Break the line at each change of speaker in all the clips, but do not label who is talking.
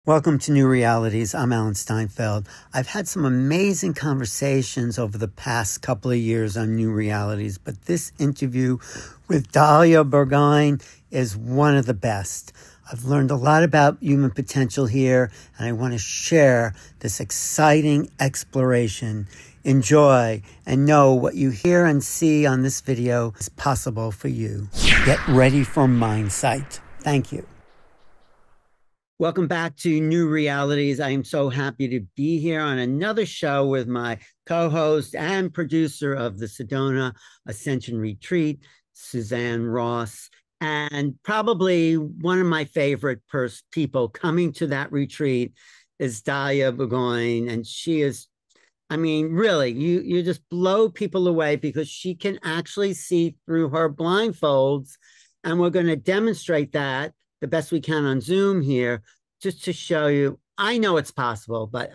Welcome to New Realities. I'm Alan Steinfeld. I've had some amazing conversations over the past couple of years on New Realities, but this interview with Dalia Burgoin is one of the best. I've learned a lot about human potential here, and I want to share this exciting exploration. Enjoy and know what you hear and see on this video is possible for you. Get ready for MINDSIGHT. Thank you. Welcome back to New Realities. I am so happy to be here on another show with my co-host and producer of the Sedona Ascension Retreat, Suzanne Ross, and probably one of my favorite people coming to that retreat is Dalia Burgoin, and she is, I mean, really, you just blow people away because she can actually see through her blindfolds, and we're going to demonstrate that the best we can on Zoom here, just to show you. I know it's possible, but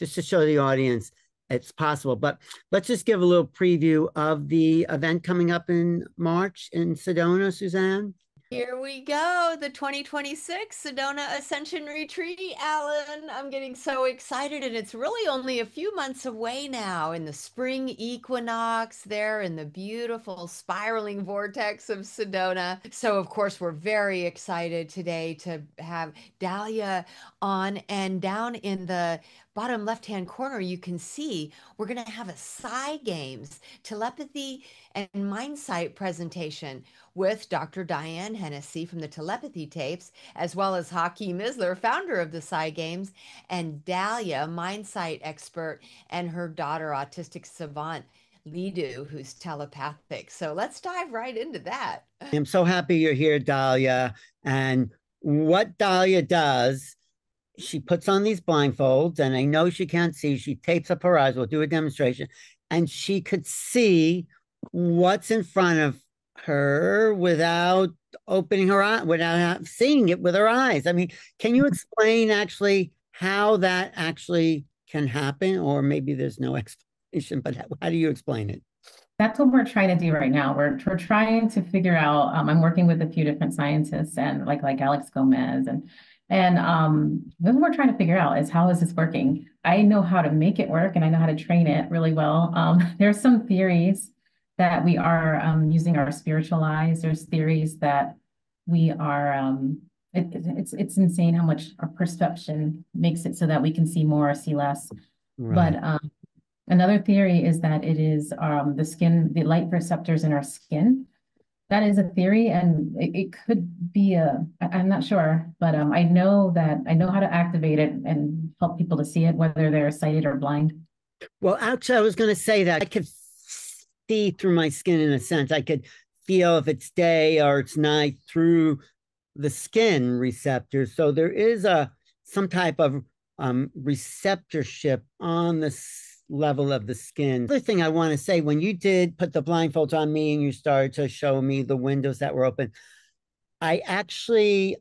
just to show the audience it's possible. But let's just give a little preview of the event coming up in March in Sedona, Suzanne.
Here we go, the 2026 Sedona Ascension Retreat, Alan. I'm getting so excited, and it's really only a few months away now in the spring equinox there in the beautiful spiraling vortex of Sedona. So, of course, we're very excited today to have Dalia on, and down in the bottom left-hand corner, you can see we're going to have a Psi Games telepathy and MINDSIGHT presentation with Dr. Diane Hennessy from the telepathy tapes, as well as Hakeem Isler, founder of the Psi Games, and Dalia, MINDSIGHT expert, and her daughter, autistic savant, Lidu, who's telepathic. So let's dive right into that.
I'm so happy you're here, Dalia. And what Dalia does, she puts on these blindfolds, and I know she can't see. She tapes up her eyes. We'll do a demonstration. And she could see what's in front of her without opening her eye, without seeing it with her eyes. I mean, can you explain actually how that actually can happen? Or maybe there's no explanation, but how do you explain it?
That's what we're trying to do right now. We're trying to figure out. I'm working with a few different scientists and like Alex Gomez and what we're trying to figure out is how is this working? I know how to make it work and I know how to train it really well. There's some theories that we are using our spiritual eyes. There's theories that we are. It's insane how much our perception makes it so that we can see more, see less.
Right.
But another theory is that it is the skin, the light receptors in our skin. That is a theory, and it could be I'm not sure, but I know how to activate it and help people to see it, whether they're sighted or blind.
Well, actually, I was going to say that I could see through my skin in a sense. I could feel if it's day or it's night through the skin receptors. So there is some type of receptorship on the level of the skin. The other thing I want to say, when you did put the blindfolds on me and you started to show me the windows that were open, I actually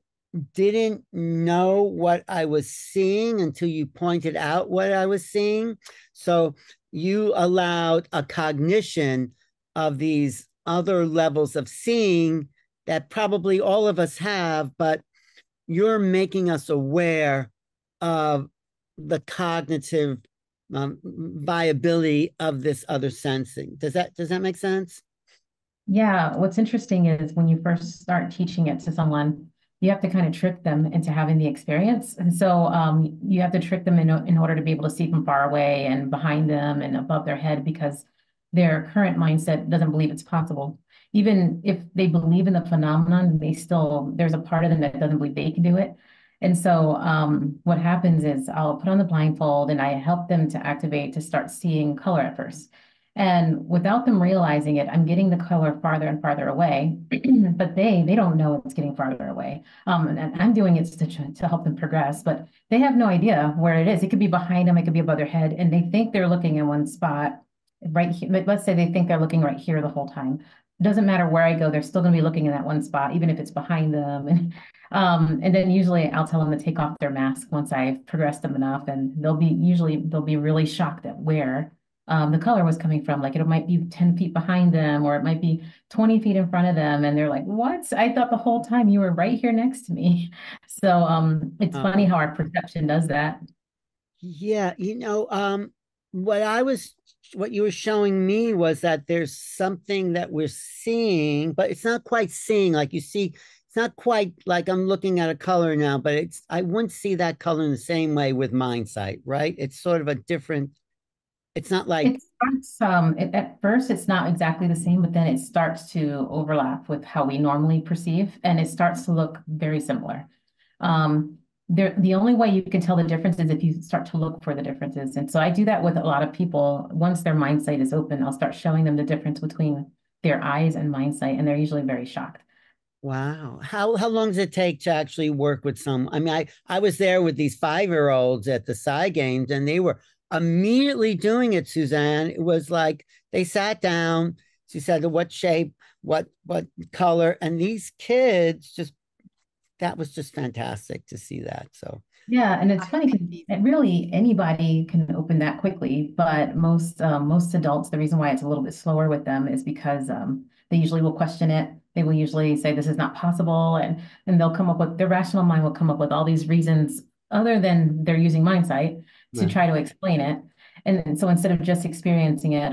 didn't know what I was seeing until you pointed out what I was seeing. So you allowed a cognition of these other levels of seeing that probably all of us have, but you're making us aware of the cognitive viability of this other sensing. Does that make sense?
Yeah, what's interesting is when you first start teaching it to someone, you have to kind of trick them into having the experience. And so you have to trick them in order to be able to see from far away and behind them and above their head, because their current mindset doesn't believe it's possible. Even if they believe in the phenomenon, there's a part of them that doesn't believe they can do it. And so what happens is I'll put on the blindfold and I help them to activate to start seeing color at first. And without them realizing it, I'm getting the color farther and farther away, but they don't know it's getting farther away. And I'm doing it to help them progress, but they have no idea where it is. It could be behind them, it could be above their head, and they think they're looking in one spot right here. Let's say they think they're looking right here the whole time. It doesn't matter where I go, they're still going to be looking in that one spot, even if it's behind them. And then usually I'll tell them to take off their mask once I've progressed them enough, and they'll be really shocked at where the color was coming from. Like it might be 10 feet behind them, or it might be 20 feet in front of them. And they're like, what? I thought the whole time you were right here next to me. So it's funny
Uh,
how our perception does that.
yeah, what I was, what you were showing me was that there's something that we're seeing, but it's not quite seeing. Like you see, it's not quite like I'm looking at a color now, but I wouldn't see that color in the same way with MindSight, right? It's sort of a different, it's not like,
It starts, at first, it's not exactly the same, but then it starts to overlap with how we normally perceive, and it starts to look very similar. The only way you can tell the difference is if you start to look for the differences. And so I do that with a lot of people. Once their mind sight is open, I'll start showing them the difference between their eyes and mind sight, and they're usually very shocked.
wow. How long does it take to actually work with some? I mean, I was there with these 5-year-olds at the Psy Games, and they were immediately doing it, Suzanne. It was like they sat down. She said, "What shape? What color?" And these kids just that was just fantastic to see that. So
Yeah, and it's
I
funny
think
because
these,
really anybody can open that quickly, but most adults, the reason why it's a little bit slower with them is because they usually will question it. They will usually say this is not possible, and they'll come up with their rational mind will come up with all these reasons other than they're using mindsight to
right,
try to explain it. And so instead of just experiencing it,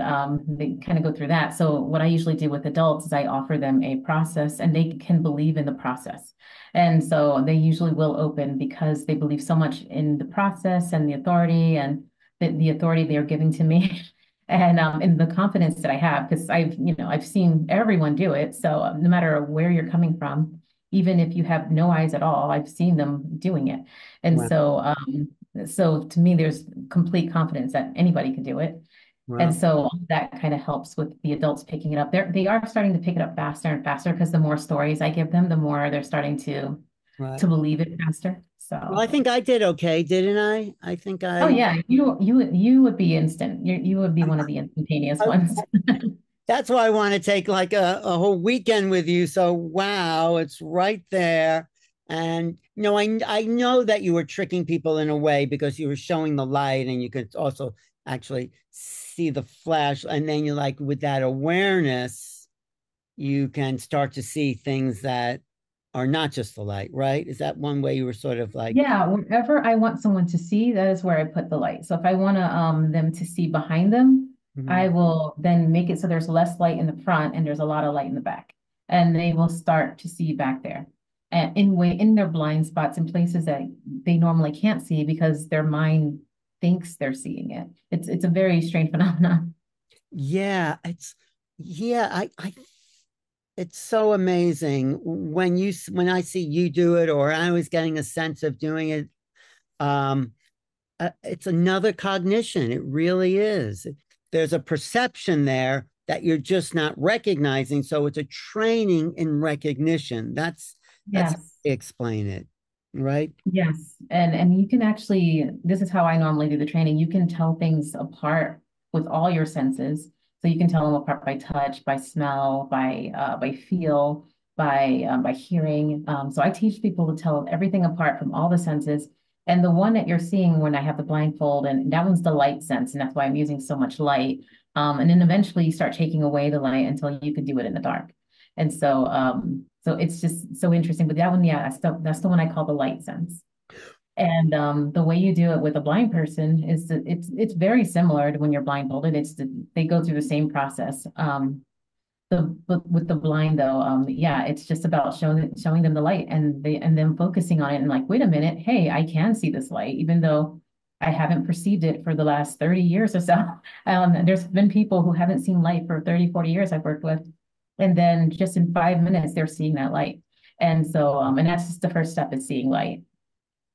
they kind of go through that. So what I usually do with adults is I offer them a process, and they can believe in the process. And so they usually will open because they believe so much in the process and the authority and the authority they are giving to me. And in the confidence that I have, because I've seen everyone do it. So no matter where you're coming from, even if you have no eyes at all, I've seen them doing it. And
wow,
so to me, there's complete confidence that anybody can do it. And
wow,
so that kind of helps with the adults picking it up. They are starting to pick it up faster and faster because the more stories I give them, the more they're starting to
right.
believe it faster.
Well, I
So,
think I did okay, didn't I? I think
oh
I.
yeah, you would be instant. You would be one of the instantaneous ones.
That's why I want to take like a whole weekend with you. So wow, it's right there. And I know that you were tricking people in a way because you were showing the light and you could also actually see the flash. And then you're like, with that awareness, you can start to see things that are not just the light, right? Is that one way you were sort of like,
Yeah, wherever I want someone to see, that is where I put the light. So if I want them to see behind them, I
mhm,
will then make it so there's less light in the front and there's a lot of light in the back. And they will start to see back there. And in their blind spots in places that they normally can't see because their mind thinks they're seeing it. It's a very strange phenomenon.
yeah, yeah, it's so amazing when I see you do it, or I was getting a sense of doing it. Um, it's another cognition. It really is. There's a perception there that you're just not recognizing. So it's a training in recognition. That's how
Yes.
I explain it, right?
Yes, and you can actually, this is how I normally do the training. You can tell things apart with all your senses. So you can tell them apart by touch, by smell, by feel, by hearing. So I teach people to tell everything apart from all the senses. And the one that you're seeing when I have the blindfold, and that one's the light sense, and that's why I'm using so much light. And then eventually you start taking away the light until you could do it in the dark. And so it's just so interesting. But that one, yeah, that's the one I call the light sense. And the way you do it with a blind person is that it's very similar to when you're blindfolded. They go through the same process. But with the blind though, yeah, it's just about showing them the light and them focusing on it and like, wait a minute, hey, I can see this light, even though I haven't perceived it for the last 30 years or so. There's been people who haven't seen light for 30, 40 years I've worked with. And then just in 5 minutes, they're seeing that light. And so, and that's just the first step is seeing light.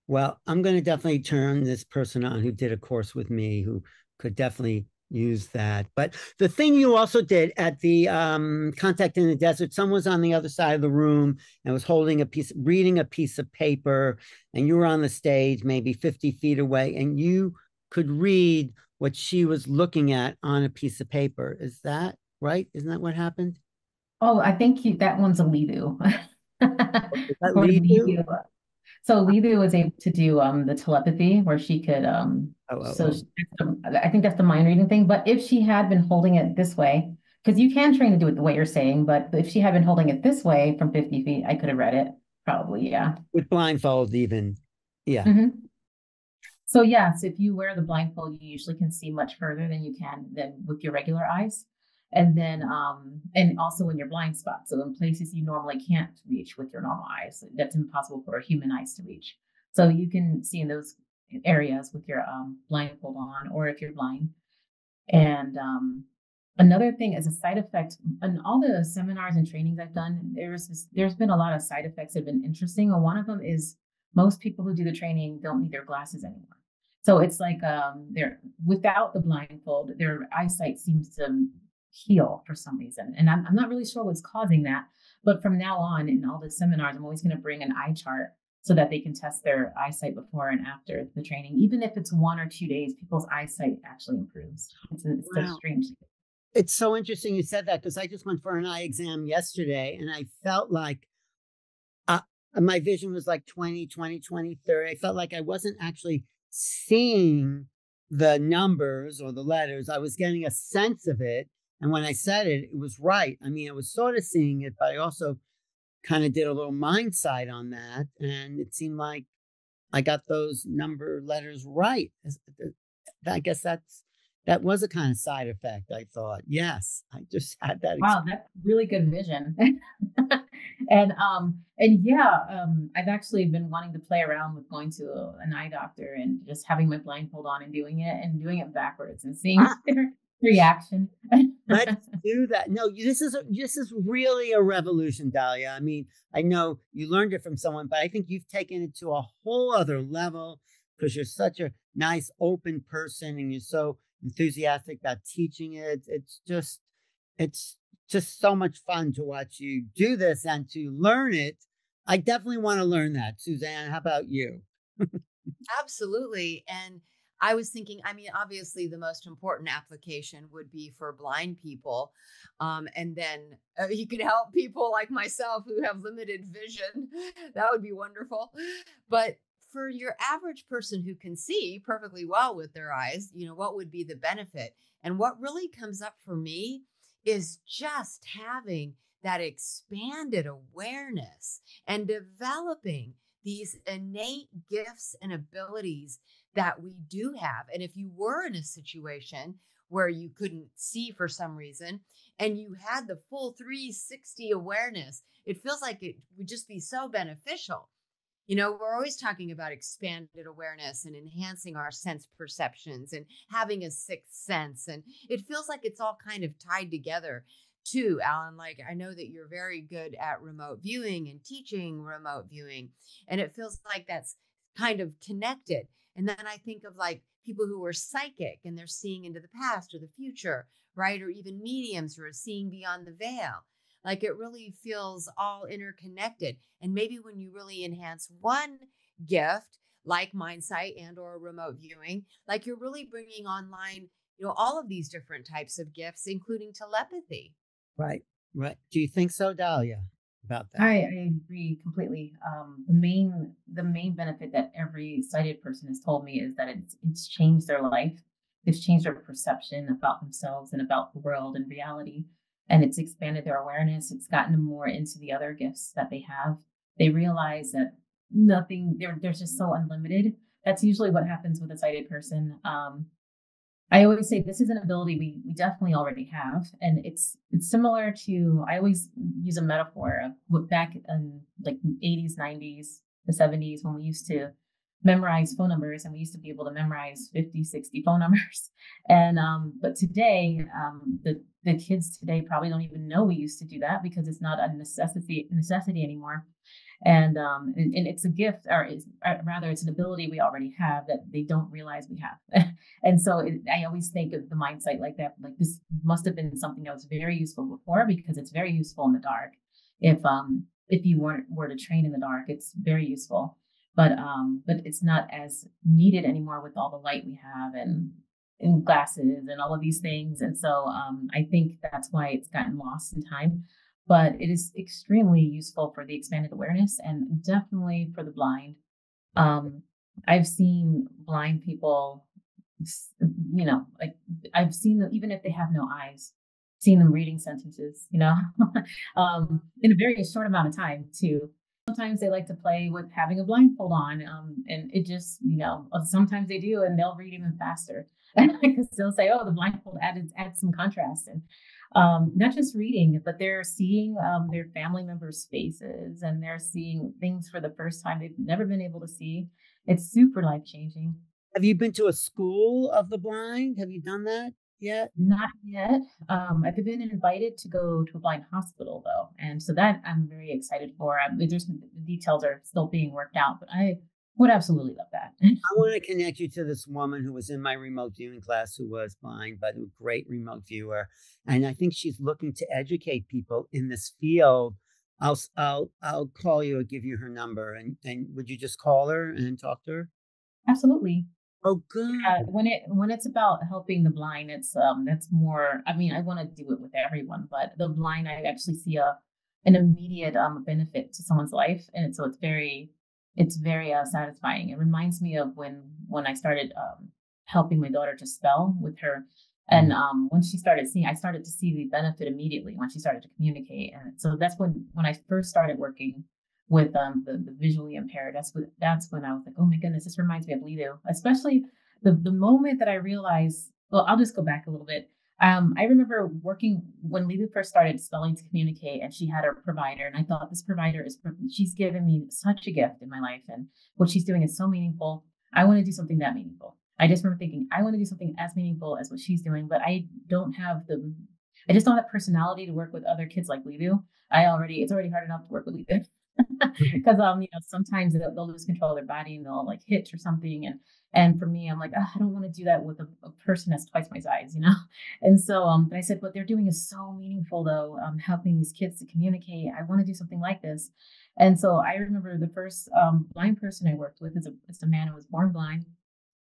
Well, I'm going to definitely turn this person on who did a course with me who could definitely use that. But the thing you also did at the contact in the desert, someone was on the other side of the room and was holding reading a piece of paper, and you were on the stage, maybe 50 feet away, and you could read what she was looking at on a piece of paper. Is that right? Isn't that what happened?
Oh, I think that one's a Lidu.
Does that
Or
lead you?
Lidu. So Lulu was able to do the telepathy where she could I think that's the mind reading thing. But if she had been holding it this way, because you can train to do it the way you're saying, but if she had been holding it this way from 50 feet, I could have read it. Probably, yeah.
With blindfolds, even. Yeah.
Hmm. So yes, if you wear the blindfold, you usually can see much further than you can than with your regular eyes. And then and also in your blind spot. So in places you normally can't reach with your normal eyes. That's impossible for human eyes to reach. So you can see in those areas with your blindfold on, or if you're blind. And another thing is a side effect. In all the seminars and trainings I've done, there's been a lot of side effects that have been interesting. And one of them is most people who do the training don't need their glasses anymore. So it's like they're without the blindfold, their eyesight seems to heal for some reason. And I'm not really sure what's causing that. But from now on, in all the seminars, I'm always going to bring an eye chart so that they can test their eyesight before and after the training. Even if it's 1 or 2 days, people's eyesight actually improves. It's
Wow.
a strange thing.
It's so interesting you said that because I just went for an eye exam yesterday and I felt like my vision was like 20/20/20/30. I felt like I wasn't actually seeing the numbers or the letters. I was getting a sense of it. And when I said it, it was right. I mean, I was sort of seeing it, but I also kind of did a little MINDSIGHT on that. And it seemed like I got those number letters right. I guess that was a kind of side effect, I thought. Yes, I just had that.
Wow, that's really good vision. And yeah, I've actually been wanting to play around with going to an eye doctor and just having my blindfold on and doing it backwards and seeing their reaction.
Let's do that. No, this is really a revolution, Dalia. I mean, I know you learned it from someone, but I think you've taken it to a whole other level because you're such a nice, open person and you're so enthusiastic about teaching it. It's just so much fun to watch you do this and to learn it. I definitely want to learn that. Suzanne, how about you?
Absolutely. And I was thinking, I mean, obviously, the most important application would be for blind people. And then you could help people like myself who have limited vision. That would be wonderful. But for your average person who can see perfectly well with their eyes, what would be the benefit? And what really comes up for me is just having that expanded awareness and developing these innate gifts and abilities that we do have. And if you were in a situation where you couldn't see for some reason and you had the full 360 awareness, it feels like it would just be so beneficial. We're always talking about expanded awareness and enhancing our sense perceptions and having a sixth sense. And it feels like it's all kind of tied together too, Alan. Like, I know that you're very good at remote viewing and teaching remote viewing, and it feels like that's kind of connected. And then I think of like people who are psychic and they're seeing into the past or the future, right? Or even mediums who are seeing beyond the veil. Like, it really feels all interconnected. And maybe when you really enhance one gift, like MindSight and or remote viewing, like you're really bringing online, all of these different types of gifts, including telepathy.
Right, right. Do you think so, Dalia, about that?
I agree completely. The main benefit that every sighted person has told me is that it's changed their life. It's changed their perception about themselves and about the world and reality. And it's expanded their awareness. It's gotten them more into the other gifts that they have. They realize that they're just so unlimited. That's usually what happens with a sighted person. I always say this is an ability we definitely already have, and it's similar to, I always use a metaphor of what back in like 80s, 90s, the 70s when we used to memorize phone numbers and we used to be able to memorize 50, 60 phone numbers. And but today, the kids today probably don't even know we used to do that because it's not a necessity anymore. And it's a gift, or rather, it's an ability we already have that they don't realize we have. And so I always think of the MindSight like that. Like, this must have been something that was very useful before because it's very useful in the dark. If you were to train in the dark, it's very useful. But it's not as needed anymore with all the light we have and glasses and all of these things. And so I think that's why it's gotten lost in time. But it is extremely useful for the expanded awareness and definitely for the blind. I've seen blind people, like I've seen them, even if they have no eyes, seen them reading sentences, in a very short amount of time too. Sometimes they like to play with having a blindfold on, and it just, sometimes they do, and they'll read even faster because they'll say, "Oh, the blindfold adds some contrast," and not just reading, but they're seeing their family members' faces, and they're seeing things for the first time they've never been able to see. It's super life changing.
Have you been to a school of the blind? Have you done that yet?
Not yet. I've been invited to go to a blind hospital though, and so that I'm very excited for. There's the details are still being worked out, but I would absolutely love that.
I want to connect you to this woman who was in my remote viewing class who was blind, but a great remote viewer. And I think she's looking to educate people in this field. I'll call you or give you her number, and would you just call her and talk to her?
Absolutely.
Oh, good.
When it's about helping the blind, it's that's more. I mean, I want to do it with everyone, but the blind, I actually see an immediate benefit to someone's life, and so it's very satisfying. It reminds me of when I started helping my daughter to spell with her, and when she started seeing, I started to see the benefit immediately when she started to communicate, and so that's when I first started working with the visually impaired. That's when I was like, oh my goodness, this reminds me of Lido, especially the moment that I realized. Well, I'll just go back a little bit. I remember working when Lido first started spelling to communicate, and she had a provider, and I thought this provider she's given me such a gift in my life, and what she's doing is so meaningful. I want to do something that meaningful. I just remember thinking I want to do something as meaningful as what she's doing, but I just don't have personality to work with other kids like Lido. It's already hard enough to work with Lido. Because sometimes they'll lose control of their body and they'll like hitch or something, and for me, I'm like, oh, I don't want to do that with a person that's twice my size, and so but I said what they're doing is so meaningful though, helping these kids to communicate. I want to do something like this. And so I remember the first blind person I worked with is a man who was born blind.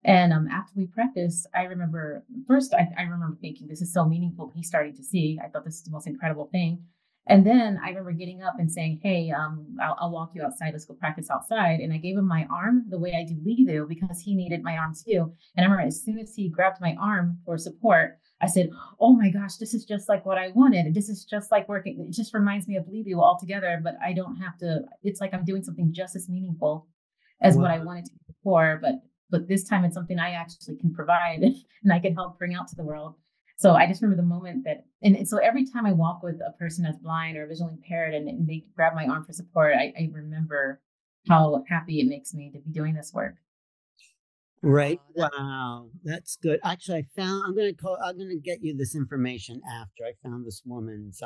And after we practiced, I remember first, I remember thinking, this is so meaningful. He's starting to see. I thought this is the most incredible thing. And then I remember getting up and saying, hey, I'll walk you outside. Let's go practice outside. And I gave him my arm the way I do Lido because he needed my arm too. And I remember as soon as he grabbed my arm for support, I said, oh my gosh, this is just like what I wanted. This is just like working. It just reminds me of Lido altogether, but I don't have to. It's like I'm doing something just as meaningful as what I wanted to do before. But this time it's something I actually can provide and I can help bring out to the world. So I just remember the moment and so every time I walk with a person that's blind or visually impaired and they grab my arm for support, I remember how happy it makes me to be doing this work.
Right. Wow. That's good. Actually, I'm going to get you this information after I found this woman's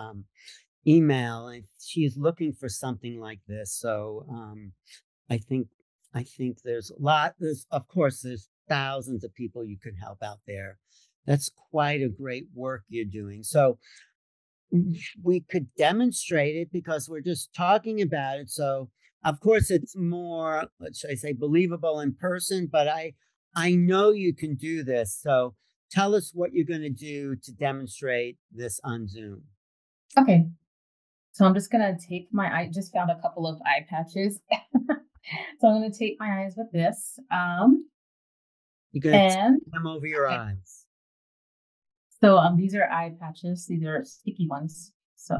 email, and she's looking for something like this. So I think there's of course there's thousands of people you could help out there. That's quite a great work you're doing. So we could demonstrate it because we're just talking about it. So of course it's more, what should I say, believable in person, but I know you can do this. So tell us what you're going to do to demonstrate this on Zoom.
Okay. So I'm just going to I just found a couple of eye patches. So I'm going to tape my eyes with this.
You're going to tape them over your eyes.
So these are eye patches. These are sticky ones. So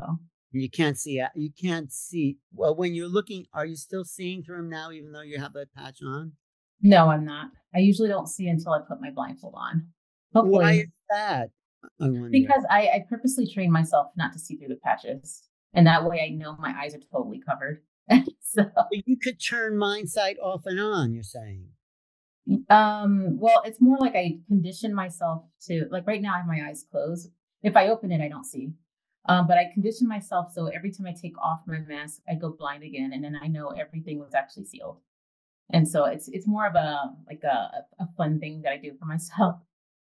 you can't see. Well, when you're looking, are you still seeing through them now, even though you have that patch on?
No, I'm not. I usually don't see until I put my blindfold on. Hopefully.
Why is that?
Because I purposely train myself not to see through the patches, and that way I know my eyes are totally covered. So
you could turn MINDSIGHT off and on. You're saying.
Well, it's more like I condition myself to, like right now I have my eyes closed. If I open it, I don't see. But I condition myself so every time I take off my mask, I go blind again, and then I know everything was actually sealed. And so it's more of a fun thing that I do for myself.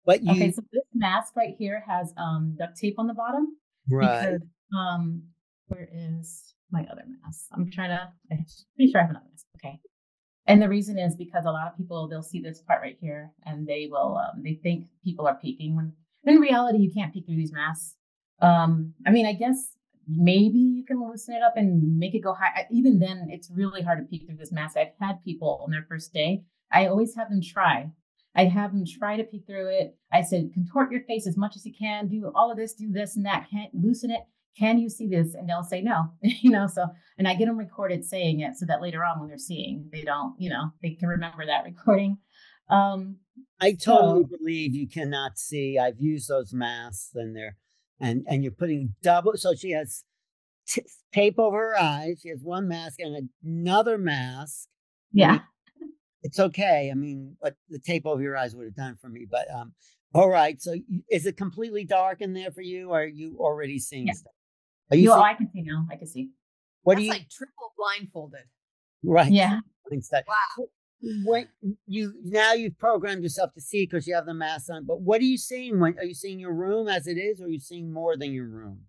But
okay, so this mask right here has duct tape on the bottom.
Right.
Because, where is my other mask? I'm pretty sure I have another mask. Okay. And the reason is because a lot of people, they'll see this part right here and they will, they think people are peeking when in reality, you can't peek through these masks. I mean, I guess maybe you can loosen it up and make it go high. Even then, it's really hard to peek through this mask. I've had people on their first day. I always have them try. I have them try to peek through it. I said, contort your face as much as you can. Do all of this, do this and that. Can't loosen it. Can you see this? And they'll say no. So, and I get them recorded saying it so that later on when they're seeing, they don't, they can remember that recording.
I totally believe you cannot see. I've used those masks and and you're putting double. So she has tape over her eyes. She has one mask and another mask.
Yeah.
It's okay. I mean, what the tape over your eyes would have done for me. But all right. So is it completely dark in there for you? Or are you already seeing stuff? Are you?
I can see now. I can see.
That's like triple blindfolded.
Right.
Yeah.
Wow. When you've programmed yourself to see because you have the mask on. But what are you seeing? Are you seeing your room as it is, or are you seeing more than your room?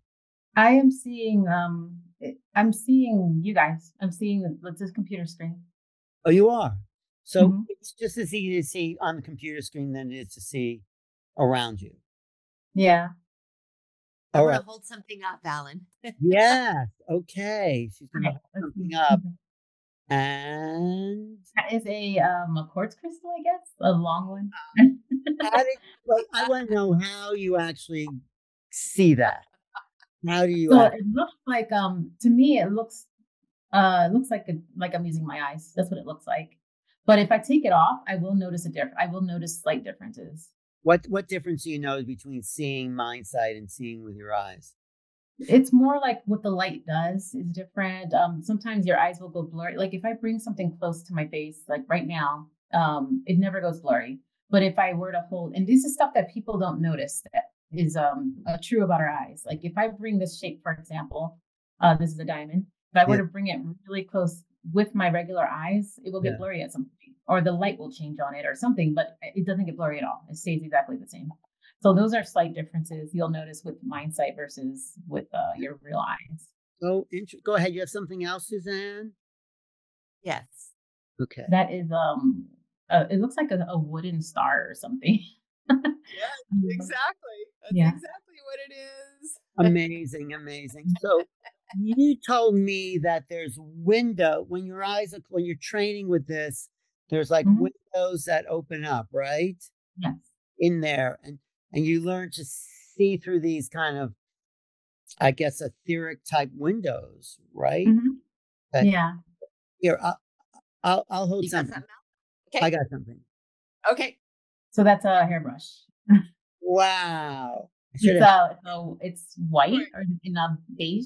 I am seeing. I'm seeing you guys. I'm seeing this computer screen.
Oh, you are. So it's just as easy to see on the computer screen than it is to see around you.
Yeah.
I want to hold something up, Alan.
Yes. Okay. She's going to hold something up. And
that is a quartz crystal, I guess, a long one.
I want to know how you actually see that. How do you?
So it looks like to me it looks like I'm using my eyes. That's what it looks like. But if I take it off, I will notice I will notice slight differences.
What difference do you know between seeing MINDSIGHT and seeing with your eyes?
It's more like what the light does is different. Sometimes your eyes will go blurry. Like if I bring something close to my face, like right now, it never goes blurry. But if I were to hold, and this is stuff that people don't notice that is true about our eyes. Like if I bring this shape, for example, this is a diamond. If I were to bring it really close with my regular eyes, it will get blurry at some point, or the light will change on it or something, but it doesn't get blurry at all. It stays exactly the same. So those are slight differences you'll notice with MINDSIGHT versus with your real eyes.
Oh, go ahead. You have something else, Suzanne?
Yes.
Okay.
That is it looks like a wooden star or something.
Yeah, exactly. That's exactly what it is.
Amazing. So you told me that there's window when you're training with this, there's like windows that open up, right?
Yes.
In there. And you learn to see through these kind of, I guess, etheric type windows, right?
Yeah.
Here, I'll hold something.
Okay.
I got something.
Okay.
So that's a hairbrush.
Wow.
It's white or in a beige.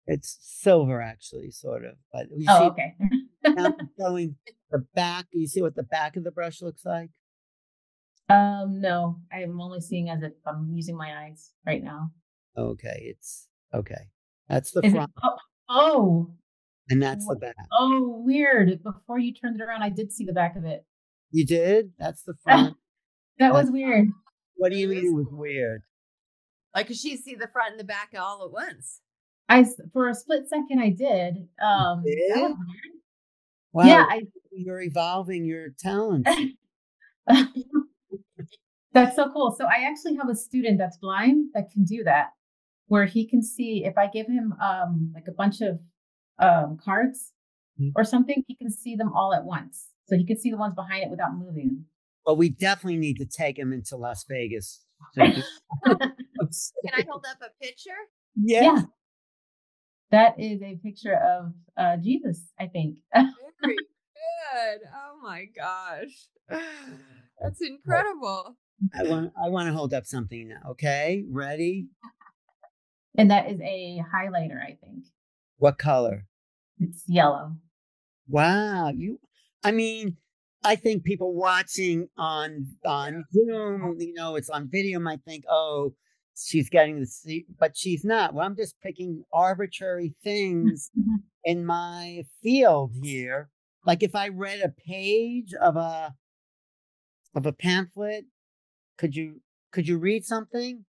It's silver, actually, sort of. But
okay.
I'm showing the back. You see what the back of the brush looks like?
No, I'm only seeing as if I'm using my eyes right now.
Okay, it's okay. That's the
Is
front.
And
that's the back.
Oh, weird. Before you turned it around, I did see the back of it.
You did? That's the front.
That was weird.
What do you mean it was weird?
Like, could she see the front and the back all at once?
For a split second, I did. That was weird.
Wow.
Yeah,
you're evolving your talents.
That's so cool. So I actually have a student that's blind that can do that, where he can see if I give him like a bunch of cards or something, he can see them all at once. So he can see the ones behind it without moving.
Well, we definitely need to take him into Las Vegas.
Can I hold up a picture?
Yeah. That is a picture of Jesus, I think.
Very good. Oh my gosh. That's incredible.
I want to hold up something now. Okay, ready?
And that is a highlighter, I think.
What color?
It's yellow.
Wow. I think people watching on Zoom, it's on video, might think, oh, she's getting the see, but she's not. Well, I'm just picking arbitrary things in my field here. Like if I read a page of a pamphlet, could you read something?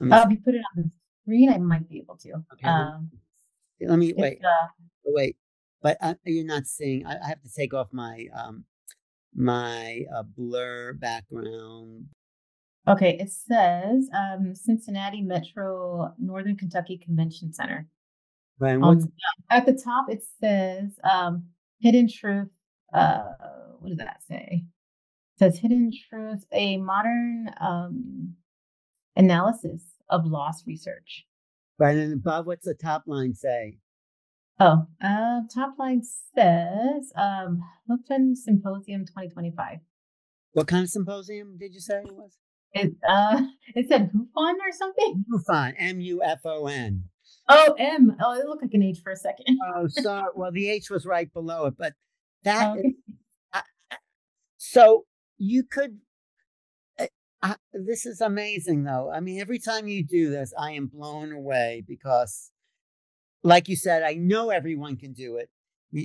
If you put it on the screen, I might be able to.
Okay. Let me wait. Wait, but you're not seeing. I have to take off my my blur background.
Okay, it says Cincinnati Metro Northern Kentucky Convention Center.
Right. What's
At the top, it says Hidden Truth. What does that say? It says Hidden Truth, a modern analysis of lost research.
right? And above, what's the top line say?
Oh, top line says Open Symposium 2025.
What kind of symposium did you say it was?
It said MUFON or something.
MUFON, MUFON.
Oh, M. Oh, it looked like an H for a second.
Oh, sorry. Well, the H was right below it, but that
Okay.
is, so you could. This is amazing, though. I mean, every time you do this, I am blown away because, like you said, I know everyone can do it,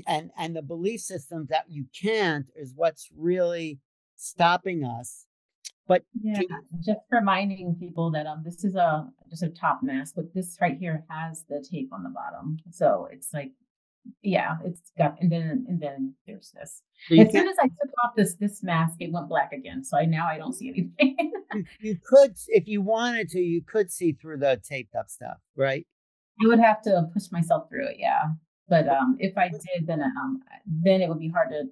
and the belief system that you can't is what's really stopping us. But
Yeah, just reminding people that this is just a top mask, but this right here has the tape on the bottom. So it's like, yeah, it's got and then there's this.
so you
As soon
can't.
as I took off this mask, it went black again. So now I don't see anything.
You could, if you wanted to, you could see through the taped up stuff, right?
I would have to push myself through it, yeah. But if I did, then it would be hard to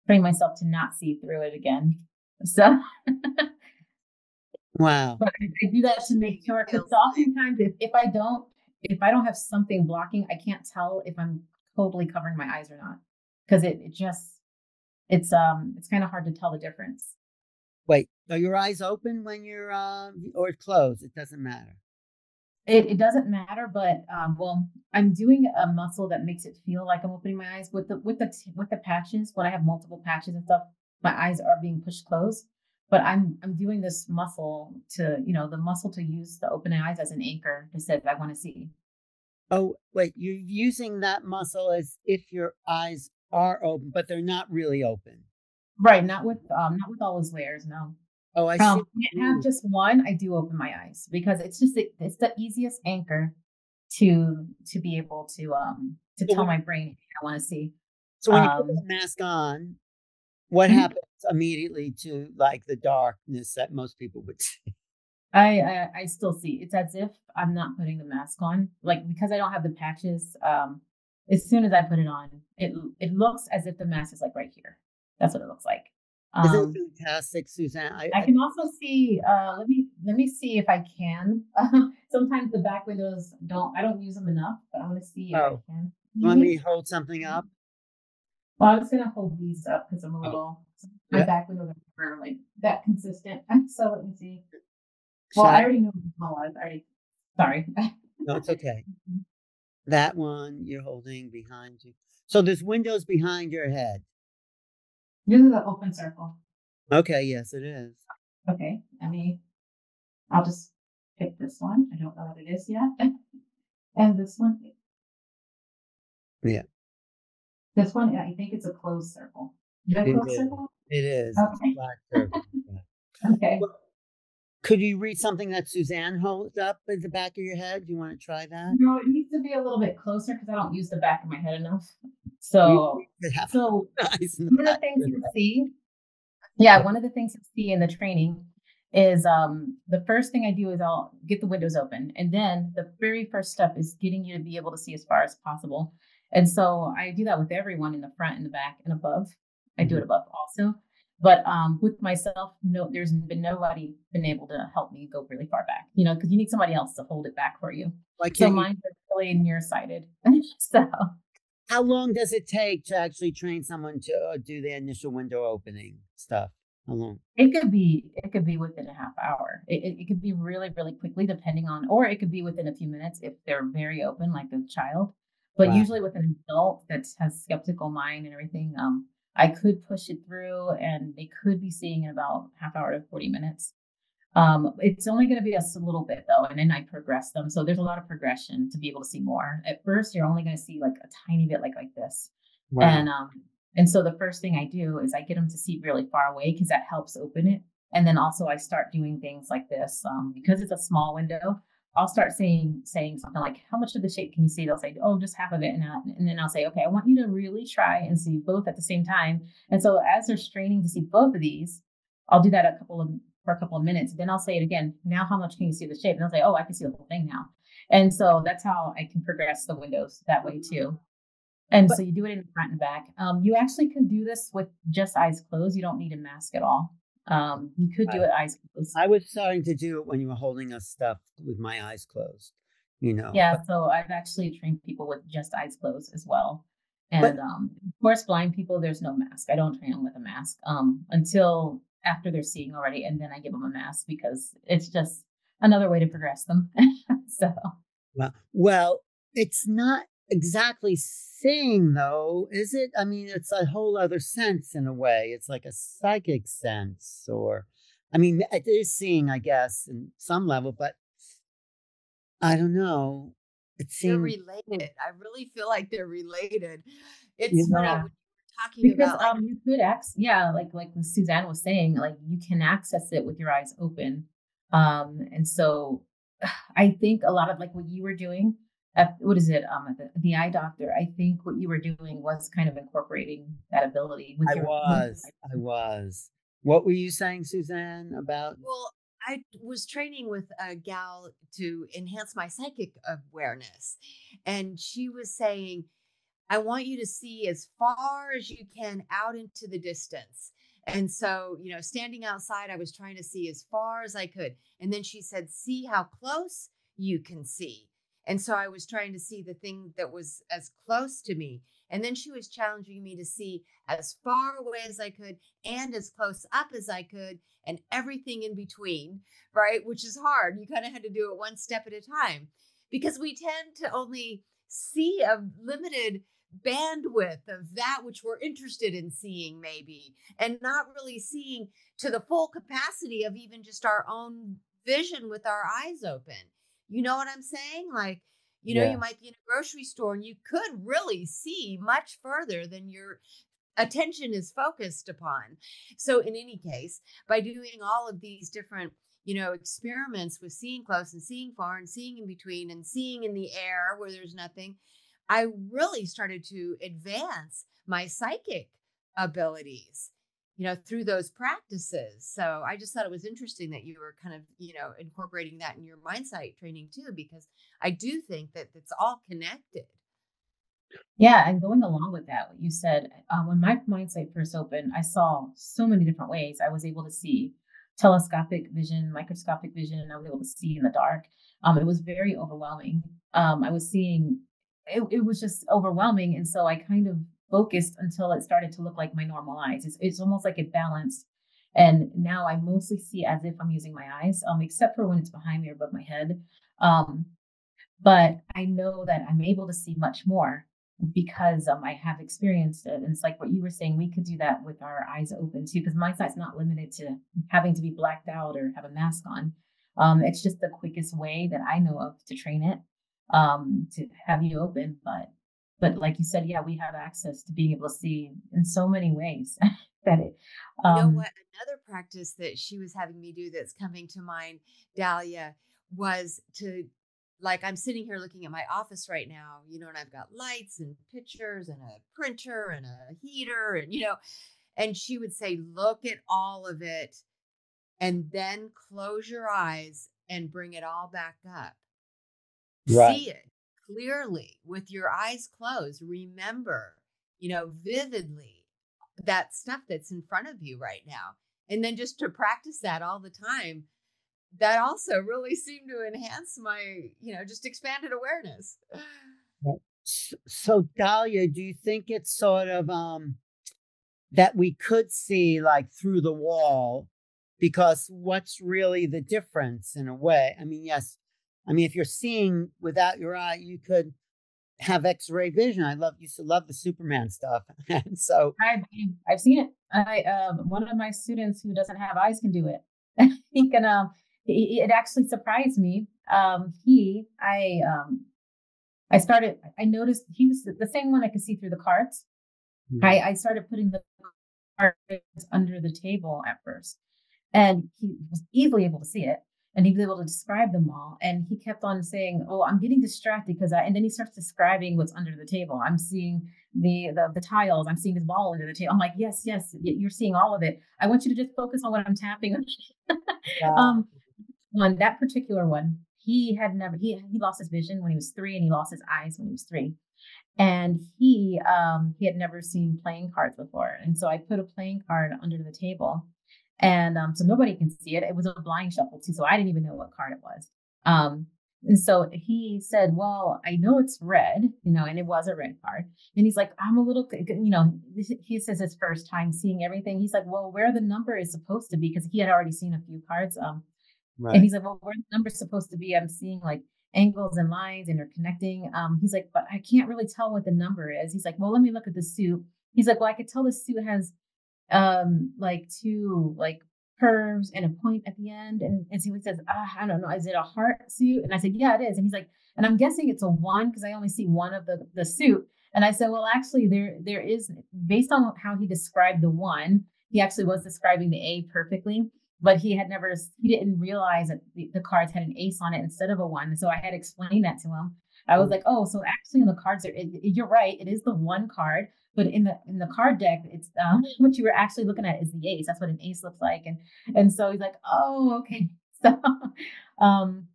train myself to not see through it again. So
Wow.
but I do that to make sure because oftentimes if I don't have something blocking, I can't tell if I'm totally covering my eyes or not. Because it's kind of hard to tell the difference.
Wait, are your eyes open when you're or closed? It doesn't matter.
It doesn't matter, but well, I'm doing a muscle that makes it feel like I'm opening my eyes with the patches. When I have multiple patches and stuff, my eyes are being pushed closed. But I'm doing this muscle to, the muscle to use the open eyes as an anchor to say I want to see.
Oh, wait, you're using that muscle as if your eyes are open, but they're not really open.
Right, not with all those layers, no.
Oh, I see.
Can't have just one. I do open my eyes because it's the easiest anchor to be able to tell my brain I want to see.
So when you put the mask on, what happens immediately to like the darkness that most people would see?
I still see. It's as if I'm not putting the mask on, like because I don't have the patches. As soon as I put it on, it looks as if the mask is like right here. That's what it looks like.
Isn't it fantastic, Suzanne?
I can also see. Let me see if I can. Sometimes the back windows I don't use them enough, but I want to see if I can.
You want me to hold something up?
Well, I was gonna hold these up because I'm a little. My back windows are like that consistent. So let me see. Well, I already know what it was. Sorry.
No, it's okay. That one you're holding behind you. So there's windows behind your head.
This is an open circle.
Okay, yes, it is.
Okay, I'll just pick this one. I don't know what it is yet. And this one.
Yeah.
This one, I think it's a closed circle. Is that a closed circle?
It is.
Okay.
It's a black circle.
Okay.
Well, could you read something that Suzanne holds up at the back of your head? Do you want to try that?
No, it needs to be a little bit closer because I don't use the back of my head enough. So one of the things you see, one of the things you see in the training is the first thing I do is I'll get the windows open. And then the very first step is getting you to be able to see as far as possible. And so I do that with everyone in the front and the back and above. I do it above also. But with myself, there's been nobody been able to help me go really far back, because you need somebody else to hold it back for you. So mine are really nearsighted. So
how long does it take to actually train someone to do the initial window opening stuff? How long?
It could be within a half hour. It could be really, really quickly, depending on, or it could be within a few minutes if they're very open, like a child. But usually with an adult that has skeptical mind and everything, I could push it through and they could be seeing in about half hour to 40 minutes. It's only going to be a little bit though. And then I progress them. So there's a lot of progression to be able to see more. At first, you're only going to see like a tiny bit like this. Wow. And so the first thing I do is I get them to see really far away because that helps open it. And then also I start doing things like this because it's a small window. I'll start saying something like, how much of the shape can you see? They'll say, oh, just half of it. And then I'll say, okay, I want you to really try and see both at the same time. And so as they're straining to see both of these, I'll do that a couple of for a couple of minutes. Then I'll say it again. Now, how much can you see the shape? And they'll say, oh, I can see the whole thing now. And so that's how I can progress the windows that way too. And so you do it in the front and back. You actually can do this with just eyes closed. You don't need a mask at all. You could do it eyes closed.
I was starting to do it when you were holding us stuff with my eyes closed, you know.
Yeah, so I've actually trained people with just eyes closed as well. And of course, blind people, there's no mask. I don't train them with a mask until after they're seeing already. And then I give them a mask because it's just another way to progress them. So,
well, it's not exactly seeing though, is it? I mean, it's a whole other sense in a way. It's like a psychic sense, or I mean, it is seeing, I guess, in some level, but I don't know. It
They're
seems
related. I really feel like they're related. It's funny when you were talking
because
about
you could like Suzanne was saying, like you can access it with your eyes open. And so I think a lot of like what you were doing at the eye doctor, I think what you were doing was kind of incorporating that ability with
I was. What were you saying, Suzanne, about?
Well, I was training with a gal to enhance my psychic awareness. And she was saying, I want you to see as far as you can out into the distance. And so, standing outside, I was trying to see as far as I could. And then she said, see how close you can see. And so I was trying to see the thing that was as close to me. And then she was challenging me to see as far away as I could and as close up as I could and everything in between, right? Which is hard. You kind of had to do it one step at a time because we tend to only see a limited bandwidth of that which we're interested in seeing maybe, and not really seeing to the full capacity of even just our own vision with our eyes open. You know what I'm saying? Like, you might be in a grocery store and you could really see much further than your attention is focused upon. So in any case, by doing all of these different, experiments with seeing close and seeing far and seeing in between and seeing in the air where there's nothing, I really started to advance my psychic abilities, through those practices. So I just thought it was interesting that you were kind of, incorporating that in your MINDSIGHT training too, because I do think that it's all connected.
Yeah, and going along with that, what you said, when my MINDSIGHT first opened, I saw so many different ways. I was able to see telescopic vision, microscopic vision, and I was able to see in the dark. It was very overwhelming. I was seeing, it was just overwhelming. And so I kind of focused until it started to look like my normal eyes. It's almost like it balanced. And now I mostly see as if I'm using my eyes, except for when it's behind me or above my head. But I know that I'm able to see much more because I have experienced it. And it's like what you were saying, we could do that with our eyes open too, because my sight's not limited to having to be blacked out or have a mask on. It's just the quickest way that I know of to train it, to have you open. But like you said, yeah, we have access to being able to see in so many ways that it.
You know what? Another practice that she was having me do that's coming to mind, Dalia, was to, like, I'm sitting here looking at my office right now, and I've got lights and pictures and a printer and a heater and, and she would say, look at all of it and then close your eyes and bring it all back up. Right. See it clearly with your eyes closed. Remember, vividly that stuff that's in front of you right now. And then just to practice that all the time, that also really seemed to enhance my, just expanded awareness.
So Dalia, do you think it's sort of that we could see like through the wall? Because what's really the difference in a way? I mean, yes. I mean, if you're seeing without your eye, you could have X-ray vision. I used to love the Superman stuff. And so
I've seen it. One of my students who doesn't have eyes can do it. He can, it actually surprised me. I noticed he was the same one I could see through the cards. Mm-hmm. I started putting the cards under the table at first, and he was easily able to see it, and he was able to describe them all. And he kept on saying, "Oh, I'm getting distracted and then he starts describing what's under the table. I'm seeing the tiles. I'm seeing this ball under the table." I'm like, yes, you're seeing all of it. I want you to just focus on what I'm tapping.
Yeah.
On that particular one, he lost his vision when he was 3, and he lost his eyes when he was 3. And he had never seen playing cards before. And so I put a playing card under the table, and so nobody can see it. It was a blind shuffle too, so I didn't even know what card it was. Um, and so he said, "Well, I know it's red, and it was a red card." And he's like, "I'm a little, he says his first time seeing everything. He's like, "Well, where the number is supposed to be," because he had already seen a few cards. And
Right.
he's like, "Well, where the number's supposed to be, I'm seeing like angles and lines and they're connecting." He's like, "But I can't really tell what the number is." He's like, "Well, let me look at the suit." He's like, "Well, I could tell the suit has like 2 like curves and a point at the end." And so he says, "I don't know, is it a heart suit?" And I said, "Yeah, it is." And he's like, "And I'm guessing it's a 1 because I only see one of the suit." And I said, "Well, actually, there is, based on how he described the 1, he actually was describing the A perfectly, but he didn't realize that the cards had an ace on it instead of a 1." So I had explained that to him. I was
Oh,
like, "Oh, so actually on the cards, you're right. It is the 1 card, but in the card deck, it's what you were actually looking at is the ace. That's what an ace looks like." And so he's like, "Oh, okay." So, um,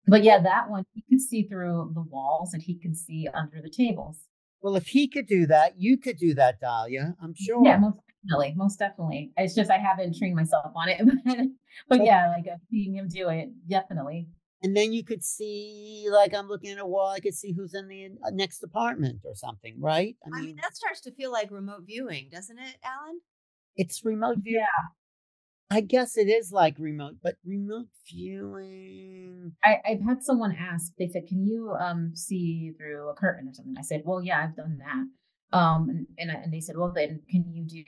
but yeah, that one he could see through the walls and he could see under the tables.
well, if he could do that, you could do that, Dalia. I'm
Yeah,
sure.
most definitely. It's just I haven't trained myself on it, but
But
yeah, like seeing him do it, definitely.
and then you could see, like, I'm looking at a wall. I could see who's in the next apartment or something, right? I
I mean,
mean,
that starts to feel like remote viewing, doesn't it, Alan?
it's remote view.
Yeah,
I guess it is like remote, but remote viewing.
I've had someone ask. They said, "Can you see through a curtain or something?" I said, "Well, yeah, I've done that." And they said, "Well, then can you do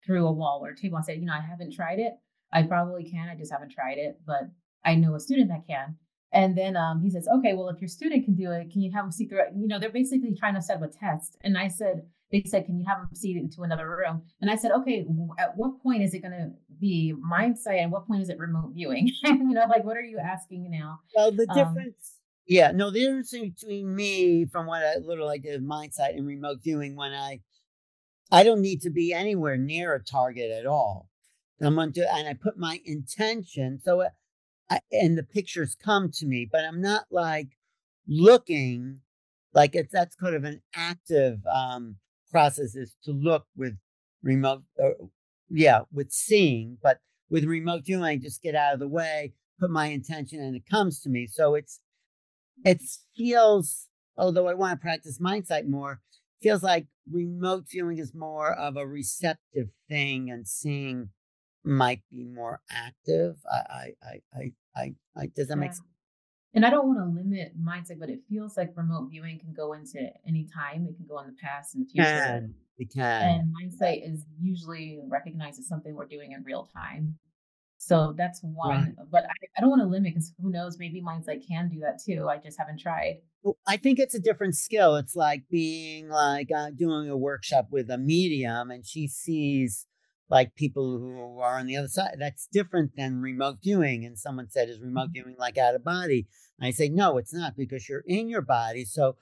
through a wall or a table?" I said, "I haven't tried it. I probably can. I just haven't tried it, but I know a student that can." And then he says, "Okay, well, if your student can do it, can you have them see through it?" They're basically trying to set up a test. And they said, "Can you have them see into another room?" And I said, "Okay, at what point is it going to be mind sight, and what point is it remote viewing?" Like, what are you asking now?
Well, the
Um,
difference, yeah, no, the difference between me from what I little I did of mindsight and remote viewing when I don't need to be anywhere near a target at all. I'm going to, and I put my intention. So, and the pictures come to me, but I'm not like looking like that's kind of an active process is to look with remote, yeah, with seeing, but with remote viewing, I just get out of the way, put my intention, and it comes to me. So it feels, although I want to practice mindsight more, feels like remote viewing is more of a receptive thing, and seeing might be more active. Does that make
yeah.
sense?
And I don't want to limit mindset, but it feels like remote viewing can go into any time. It can go in the past and the future.
It can.
And mindsight is usually recognized as something we're doing in real time. So that's
Right.
one. But I don't want to limit, because who knows? Maybe mindsight can do that too. I just haven't tried.
Well, I think it's a different skill. It's like being like doing a workshop with a medium, and she sees like people who are on the other side. That's different than remote viewing. And someone said, "Is remote viewing like out of body?" And I say, "No, it's not, because you're in your body." So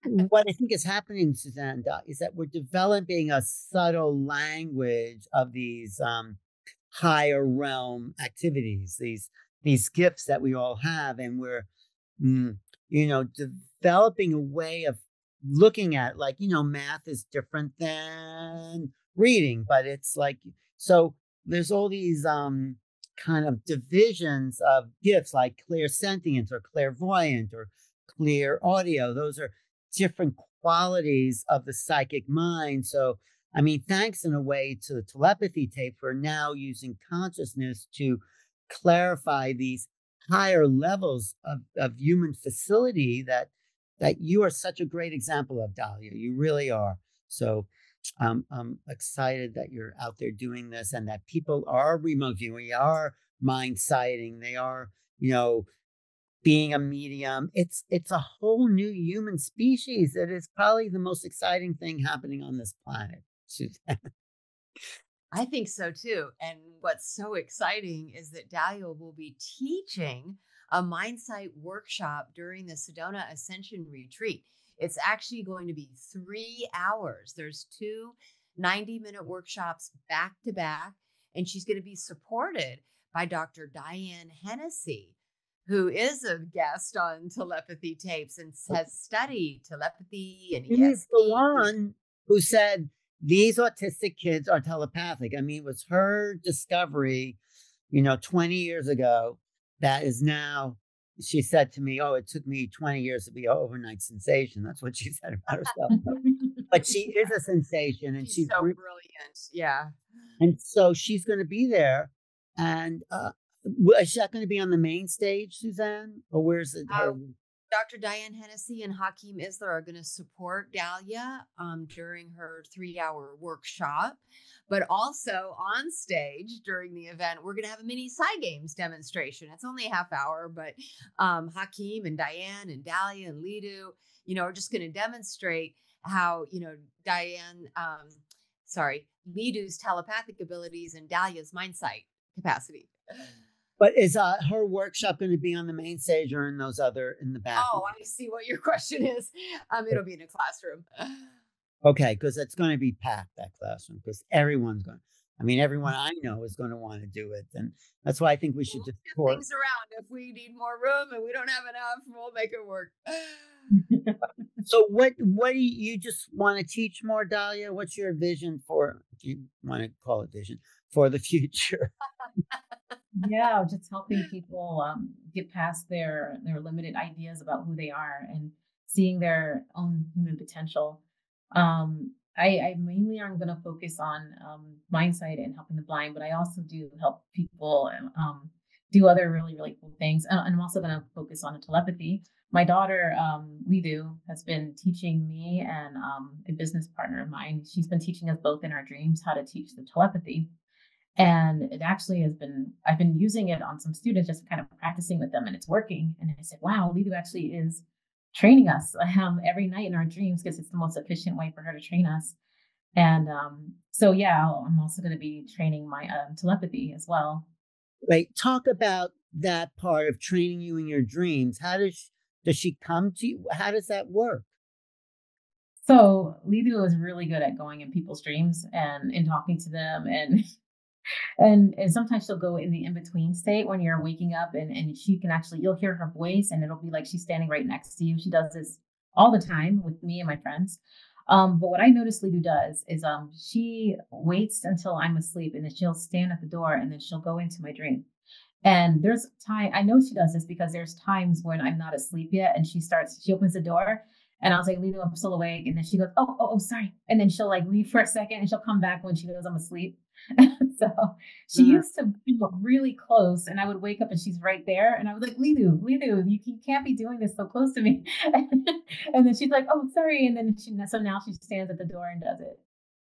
what I think is happening, Suzanne, is that we're developing a subtle language of these higher realm activities, these gifts that we all have, and we're mm, developing a way of looking at, like, math is different than reading, but it's like, so there's all these kind of divisions of gifts, like clairsentient or clairvoyant or clear audio. Those are different qualities of the psychic mind. So I mean, thanks in a way to the telepathy tape, we're now using consciousness to clarify these higher levels of human facility that you are such a great example of, Dahlia. You really are. So I'm excited that you're out there doing this, and that people are remote viewing, are mind sighting, they are, you know, being a medium. It's a whole new human species. It is probably the most exciting thing happening on this planet.
I think so too. And what's so exciting is that Dalia will be teaching a MindSight workshop during the Sedona Ascension retreat. It's actually going to be 3 hours. There's two 90-minute workshops back to back, and she's going to be supported by Dr. Diane Hennessy, who is a guest on Telepathy Tapes and has studied telepathy and
He's the
ESP.
one who said these autistic kids are telepathic. I mean, it was her discovery, 20 years ago that is now, she said to me, oh, it took me 20 years to be an overnight sensation. That's what she said about herself. But she is a sensation, and
She's so brilliant. Yeah.
And so she's going to be there. And is that going to be on the main stage, Suzanne? Or where's it?
Dr. Diane Hennessy and Hakeem Isler are going to support Dalia during her 3-hour workshop. But also on stage during the event, we're going to have a mini Psy Games demonstration. It's only a half hour, but Hakeem and Diane and Dalia and Lidu, are just going to demonstrate how, Lidu's telepathic abilities and Dalia's MINDSIGHT capacity.
But is her workshop going to be on the main stage or in the back?
Oh, I see what your question is. It'll be in a classroom.
Okay, because it's going to be packed, that classroom, because everyone I know is going to want to do it. And that's why I think we should just
move things around. If we need more room and we don't have enough, we'll make it work.
So what do you just want to teach more, Dalia? What's your vision for, if you want to call it vision, for the future?
Yeah, just helping people get past their limited ideas about who they are and seeing their own human potential. I mainly am going to focus on MINDSIGHT and helping the blind, but I also do help people do other really, really cool things. And I'm also going to focus on telepathy. My daughter, Lidu, has been teaching me and a business partner of mine. She's been teaching us both in our dreams how to teach the telepathy. And it actually I've been using it on some students, just kind of practicing with them, and it's working. And I said, wow, Lidu actually is training us every night in our dreams because it's the most efficient way for her to train us. And so, yeah, I'm also going to be training my telepathy as well.
Wait, talk about that part of training you in your dreams. How does she come to you? How does that work?
So Lidu is really good at going in people's dreams and in talking to them, and sometimes she'll go in the in-between state when you're waking up, and she can actually, you'll hear her voice and it'll be like she's standing right next to you. She does this all the time with me and my friends. But what I noticed Lidu does is she waits until I'm asleep, and then she'll stand at the door, and then she'll go into my dream. And there's time, I know she does this because there's times when I'm not asleep yet, and she opens the door, and I was like, Lidu, I'm still awake. And then she goes, oh, sorry. And then she'll like leave for a second, and she'll come back when she knows I'm asleep. So she used to be really close, and I would wake up and she's right there. And I was like, Lidu, you can't be doing this so close to me. And then she's like, oh, sorry. And then so now she stands at the door and does it.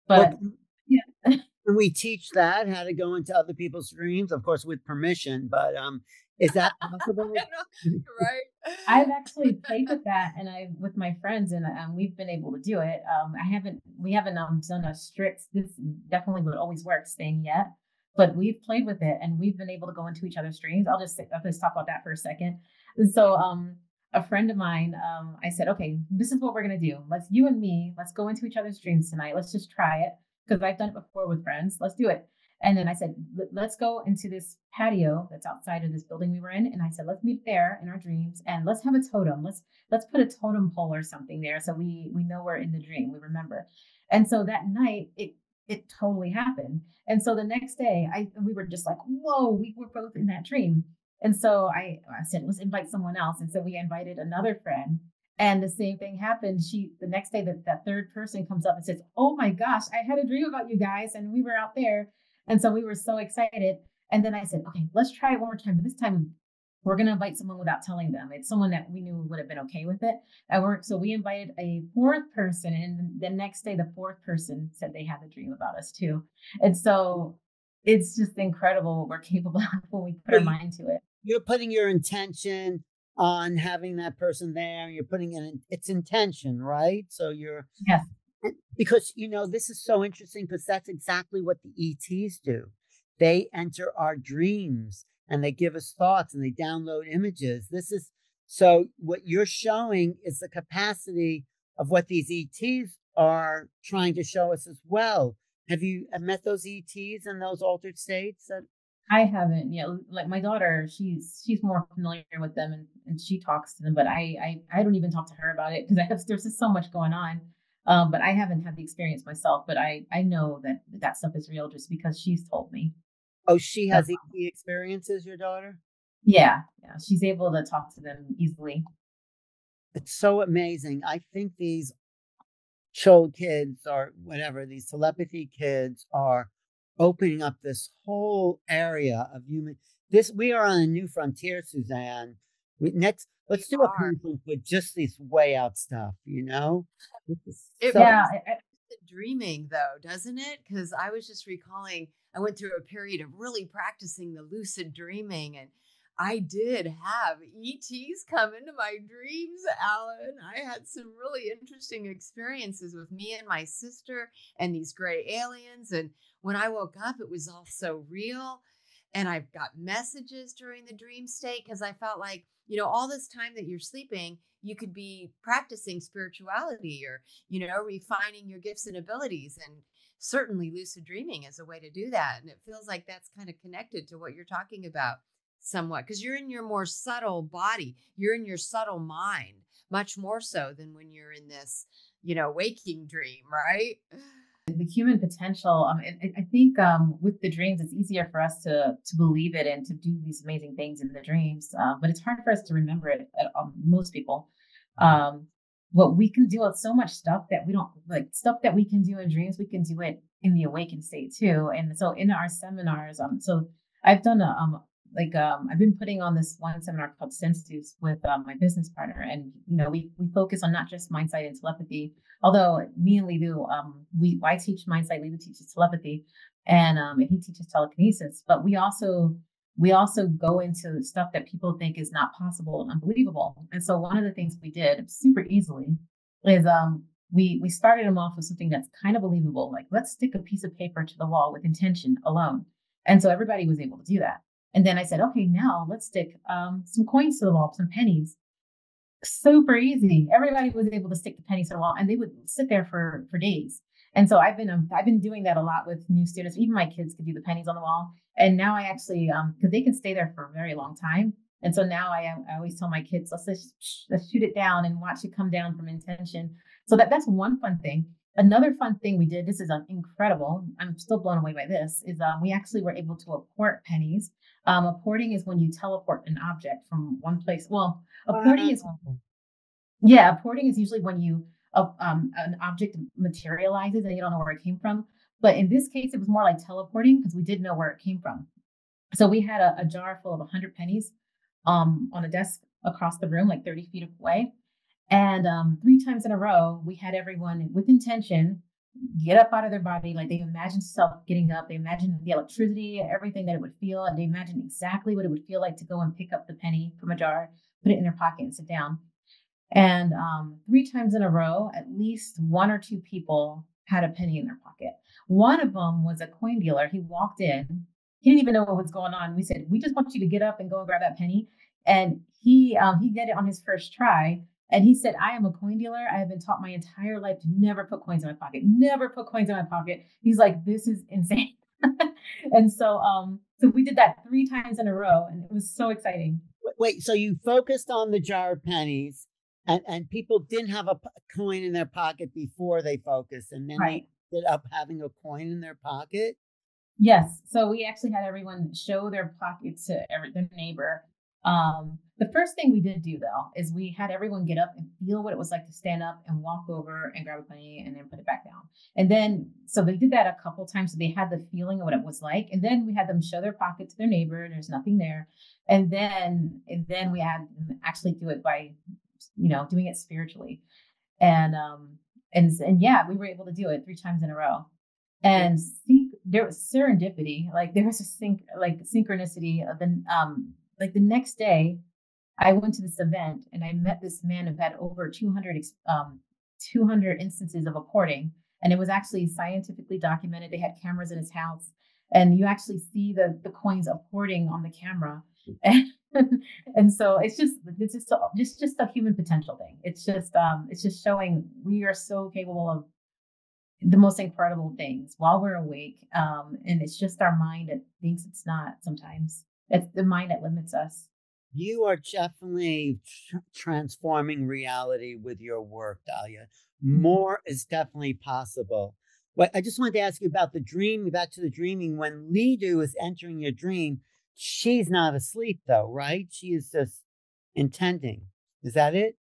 But yeah.
Can we teach that, how to go into other people's dreams? Of course, with permission, but is that possible?
Right.
I've actually played with that, and with my friends, and we've been able to do it. We haven't done a strict, this definitely would always work thing yet, but we've played with it, and we've been able to go into each other's dreams. I'll just talk about that for a second. And so a friend of mine, I said, okay, this is what we're going to do. You and me, let's go into each other's dreams tonight. Let's just try it, because I've done it before with friends. Let's do it. And then I said, let's go into this patio that's outside of this building we were in. And I said, let's meet there in our dreams, and let's have a totem. Let's put a totem pole or something there, so we know we're in the dream. We remember. And so that night, it totally happened. And so the next day, we were just like, whoa, we were both in that dream. And so I said, let's invite someone else. And so we invited another friend. And the same thing happened. The next day, that third person comes up and says, oh my gosh, I had a dream about you guys, and we were out there. And so we were so excited. And then I said, okay, let's try it one more time. But this time we're going to invite someone without telling them. It's someone that we knew would have been okay with it. So we invited a fourth person. And the next day, the fourth person said they had a dream about us too. And so it's just incredible what we're capable of when we put our mind to it.
You're putting your intention on having that person there. You're putting in its intention, right? So
yes.
Because, this is so interesting, because that's exactly what the ETs do. They enter our dreams, and they give us thoughts, and they download images. So what you're showing is the capacity of what these ETs are trying to show us as well. Have you met those ETs in those altered states?
I haven't, like my daughter, she's more familiar with them and she talks to them, but I don't even talk to her about it because there's just so much going on. But I haven't had the experience myself, but I know that that stuff is real just because she's told me.
Oh, she
So,
has ET experiences, your daughter?
yeah, she's able to talk to them easily.
It's so amazing. I think these show kids or whatever, these telepathy kids are opening up this whole area of human. We are on a new frontier, Suzanne. Let's do a
are.
conference with just this way out stuff, you know?
It
So,
Yeah,
the dreaming though, doesn't it? Because I was just recalling I went through a period of really practicing the lucid dreaming, and I did have ETs come into my dreams, Alan. I had some really interesting experiences with me and my sister and these gray aliens. And when I woke up, it was all so real. And I've got messages during the dream state because I felt like, all this time that you're sleeping, you could be practicing spirituality or refining your gifts and abilities. And certainly lucid dreaming is a way to do that. And it feels like that's kind of connected to what you're talking about somewhat because you're in your more subtle body, you're in your subtle mind, much more so than when you're in this, waking dream, right?
the human potential. I think with the dreams, it's easier for us to believe it and to do these amazing things in the dreams. But it's hard for us to remember it. Most people, what we can do with so much stuff that we don't like stuff that we can do in dreams, we can do it in the awakened state too. And so in our seminars, so I've done I've been putting on this one seminar called Senses with my business partner, and we focus on not just mindsight and telepathy. Although me and Lidu, I teach mindsight, Lidu teaches telepathy, and he teaches telekinesis. But we also go into stuff that people think is not possible and unbelievable. And so one of the things we did super easily is we started him off with something that's kind of believable, like let's stick a piece of paper to the wall with intention alone. And so everybody was able to do that. And then I said, okay, now let's stick some coins to the wall, some pennies. Super easy. Everybody was able to stick the pennies to the wall, and they would sit there for days. And so I've been doing that a lot with new students. Even my kids could do the pennies on the wall. And now I actually because they can stay there for a very long time. And so now I always tell my kids, let's shoot it down and watch it come down from intention. So that's one fun thing. Another fun thing we did, this is incredible. I'm still blown away by this, is we actually were able to apport pennies. Apporting is when you teleport an object from one place. Well, apporting is, apporting is usually when an object materializes and you don't know where it came from. But in this case, it was more like teleporting because we didn't know where it came from. So we had a jar full of 100 pennies on a desk across the room, like 30 feet away. And 3 times in a row, we had everyone with intention get up out of their body, like they imagined self getting up. They imagined the electricity, everything that it would feel, and they imagined exactly what it would feel like to go and pick up the penny from a jar, put it in their pocket, and sit down. And 3 times in a row, at least 1 or 2 people had a penny in their pocket. One of them was a coin dealer. He walked in. He didn't even know what was going on. We said, "We just want you to get up and go and grab that penny." And he did it on his first try. And he said, "I am a coin dealer. I have been taught my entire life to never put coins in my pocket. Never put coins in my pocket." He's like, "This is insane." And so we did that 3 times in a row, and it was so exciting.
Wait, so you focused on the jar of pennies, and people didn't have a coin in their pocket before they focused, and then
Right.
they ended up having a coin in their pocket?
Yes. So we actually had everyone show their pockets to their neighbor. The first thing we did do though is we had everyone get up and feel what it was like to stand up and walk over and grab a penny and then put it back down. And then so they did that a couple times, so they had the feeling of what it was like. And then we had them show their pocket to their neighbor, and there's nothing there. And then we had them actually do it by, doing it spiritually. And yeah, we were able to do it 3 times in a row. And there was serendipity, like there was synchronicity. Like the next day, I went to this event and I met this man who had over 200 instances of apporting, and it was actually scientifically documented. They had cameras in his house, and you actually see the coins apporting on the camera, and so it's just a human potential thing. It's just showing we are so capable the most incredible things while we're awake. And it's just our mind that thinks it's not sometimes. It's the mind that limits us.
You are definitely transforming reality with your work, Dalia. More is definitely possible. But I just wanted to ask you about the dream, back to the dreaming. When Lidu is entering your dream, she's not asleep though, right? She is just intending. Is that it?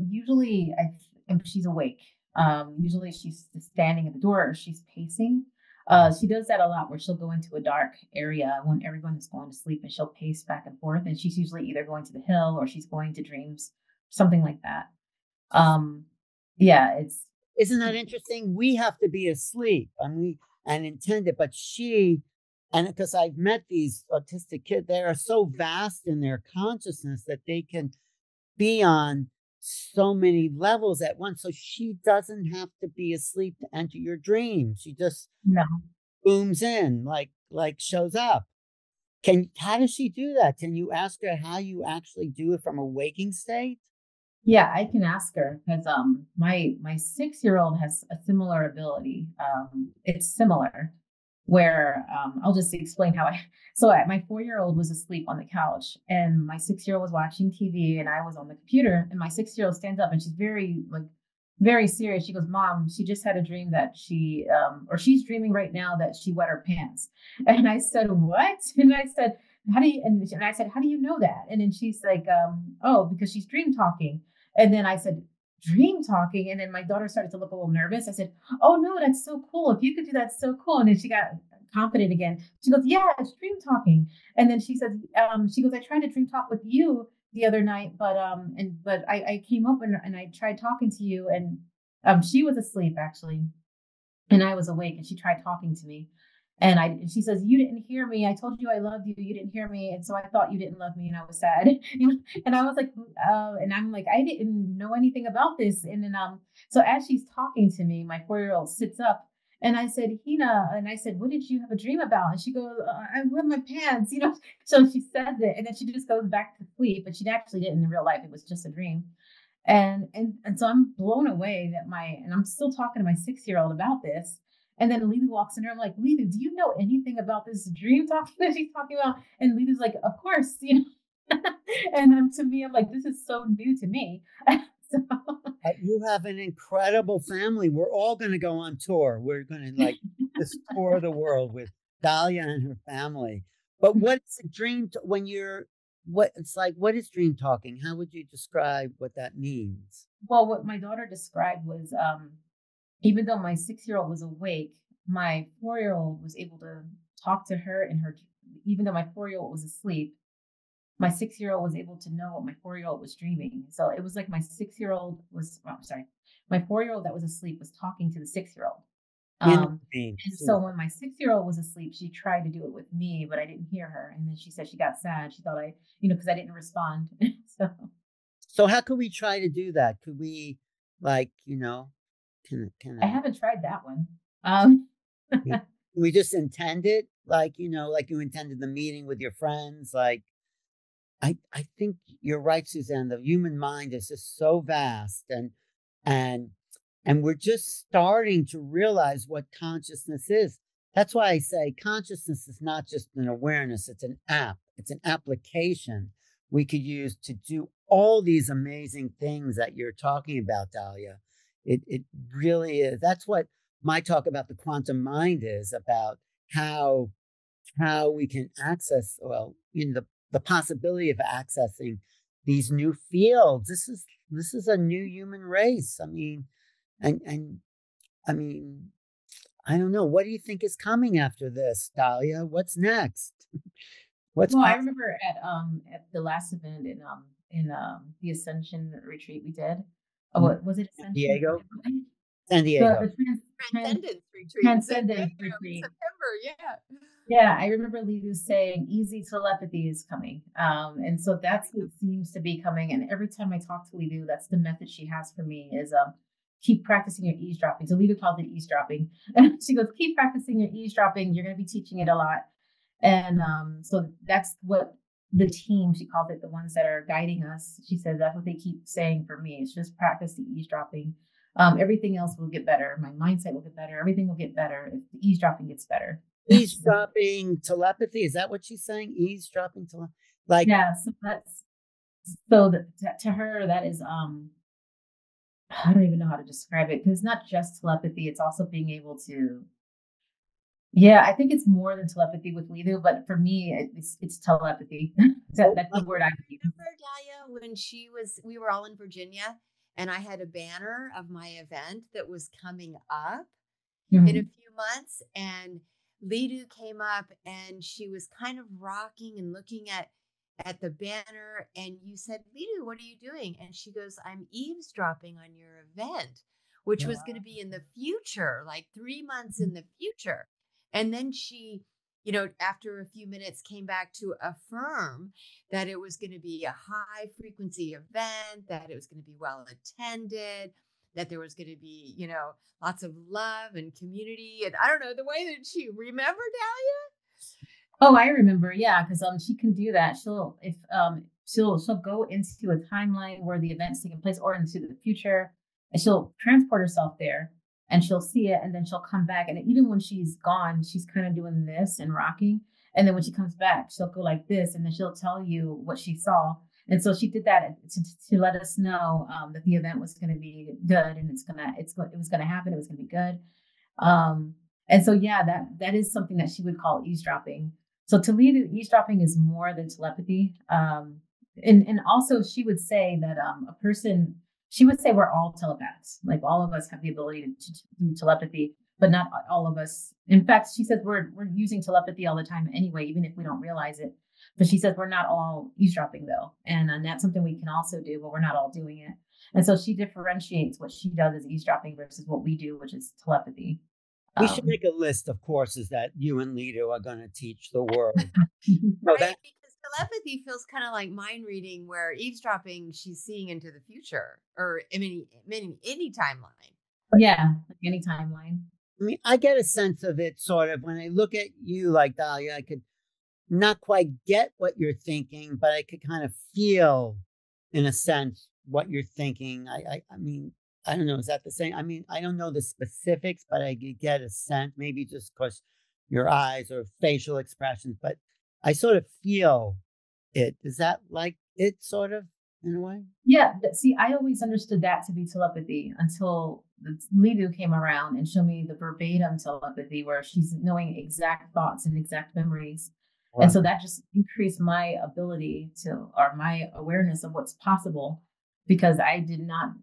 Usually she's awake. Usually she's standing at the door or she's pacing. She does that a lot where she'll go into a dark area when everyone is going to sleep and she'll pace back and forth. And she's usually either going to the hill or she's going to dreams, something like that. Yeah,
Isn't that interesting? We have to be asleep and intend it, but and because I've met these autistic kids, they are so vast in their consciousness that they can be on so many levels at once. So she doesn't have to be asleep to enter your dream. She just
no.
booms in, like shows up. How does she do that? Can you ask her how you actually do it from a waking state?
Yeah, I can ask her because my 6-year-old has a similar ability. It's similar where I'll just explain how my 4-year-old was asleep on the couch and my 6-year-old was watching TV and I was on the computer and my 6-year-old stands up and she's very serious. She goes, Mom, she just had a dream that she's dreaming right now that she wet her pants. And I said, what? And I said, and I said, how do you know that? And then she's like, oh, because she's dream talking. And then I said, dream talking. And then my daughter started to look a little nervous. I said, oh no, that's so cool. If you could do that, so cool. And then she got confident again. She goes, yeah, it's dream talking. And then she says, she goes, I tried to dream talk with you the other night, but I came up and I tried talking to you and she was asleep actually. And I was awake and she tried talking to me. And she says, you didn't hear me. I told you I loved you. You didn't hear me. And so I thought you didn't love me. And I was sad. And I was like, and I'm like, I didn't know anything about this. And then, so as she's talking to me, my 4-year-old sits up and I said, Hina, and I said, what did you have a dream about? And she goes, I wet my pants, So she says it and then she just goes back to sleep, but she actually didn't in real life. It was just a dream. And so I'm blown away and I'm still talking to my 6-year-old about this. And then Lulu walks in here. I'm like, Lulu, do you know anything about this dream talking that she's talking about? And Lulu's like, of course, And to me, I'm like, this is so new to me. So
you have an incredible family. We're all going to go on tour. We're going to just tour the world with Dalia and her family. But what's a dream when what is dream talking? How would you describe what that means?
Well, what my daughter described was, even though my 6-year-old was awake, my 4-year-old was able to talk to her even though my 4-year-old was asleep, my 6-year-old was able to know what my 4-year-old was dreaming. So it was like my 4-year-old that was asleep was talking to the 6-year-old. And so when my 6-year-old was asleep, she tried to do it with me, but I didn't hear her. And then she said she got sad. She thought because I didn't respond.
So how could we try to do that? Could we
I haven't tried that one.
Can we just intend it? Like you intended the meeting with your friends. Like, I think you're right, Suzanne. The human mind is just so vast and we're just starting to realize what consciousness is. That's why I say consciousness is not just an awareness. It's an app. It's an application we could use to do all these amazing things that you're talking about, Dalia. It really is. That's what my talk about the quantum mind is about, how we can access, the possibility of accessing these new fields. This is a new human race. I mean, and I mean, I don't know. What do you think is coming after this, Dalia? What's next?
I remember at the last event in the Ascension retreat we did. What was it?
San Diego. San Diego.
The Transcendence retreat.
Transcendence retreat.
September, yeah.
Yeah, I remember Lidu saying easy telepathy is coming. And so that's what seems to be coming. And every time I talk to Lidu, that's the method she has for me is keep practicing your eavesdropping. So Lidu calls it eavesdropping. And she goes, keep practicing your eavesdropping. You're going to be teaching it a lot. And so that's what the team, she calls it, the ones that are guiding us. She says that's what they keep saying for me. It's just practice the eavesdropping. everything else will get better. My mindset will get better. Everything will get better if the eavesdropping gets better.
Eavesdropping telepathy, is that what she's saying? Eavesdropping telepathy? Like,
yeah, so that's to her, that is I don't even know how to describe it, because it's not just telepathy, it's also being able to, yeah, I think it's more than telepathy with Lidu, but for me, it's telepathy. That's the word I use.
Remember, Dalia, when we were all in Virginia, and I had a banner of my event that was coming up in a few months, and Lidu came up and she was kind of rocking and looking at the banner, and you said, Lidu, what are you doing? And she goes, I'm eavesdropping on your event, which was going to be in the future, like 3 months in the future. And then she, after a few minutes came back to affirm that it was going to be a high frequency event, that it was going to be well attended, that there was going to be, lots of love and community. And I don't know, the way that she remembered, Dalia?
Oh, I remember. Yeah. Cause, she can do that. She'll go into a timeline where the event's taking place or into the future, and she'll transport herself there and she'll see it. And then she'll come back. And even when she's gone, she's kind of doing this and rocking. And then when she comes back, she'll go like this, and then she'll tell you what she saw. And so she did that to let us know that the event was going to be good, and it was going to happen. It was going to be good. And so, yeah, that is something that she would call eavesdropping. So to Lidu, eavesdropping is more than telepathy. And also she would say that she would say we're all telepaths. Like, all of us have the ability to do telepathy, but not all of us. In fact, she says we're using telepathy all the time anyway, even if we don't realize it. But she says we're not all eavesdropping though. And that's something we can also do, but we're not all doing it. And so she differentiates what she does as eavesdropping versus what we do, which is telepathy.
We should make a list of courses that you and Lidu are going to teach the world.
Right, because telepathy feels kind of like mind reading, where eavesdropping, she's seeing into the future, or any timeline.
Yeah, like any timeline.
I mean, I get a sense of it sort of when I look at you, like Dalia. I could not quite get what you're thinking, but I could kind of feel, in a sense, what you're thinking. I mean, I don't know. Is that the same? I mean, I don't know the specifics, but I get a sense, maybe just because your eyes or facial expressions, but I sort of feel it. Is that like it, sort of, in a way?
Yeah. See, I always understood that to be telepathy until Lidu came around and showed me the verbatim telepathy, where she's knowing exact thoughts and exact memories. Wow. And so that just increased my ability or my awareness of what's possible, because I did not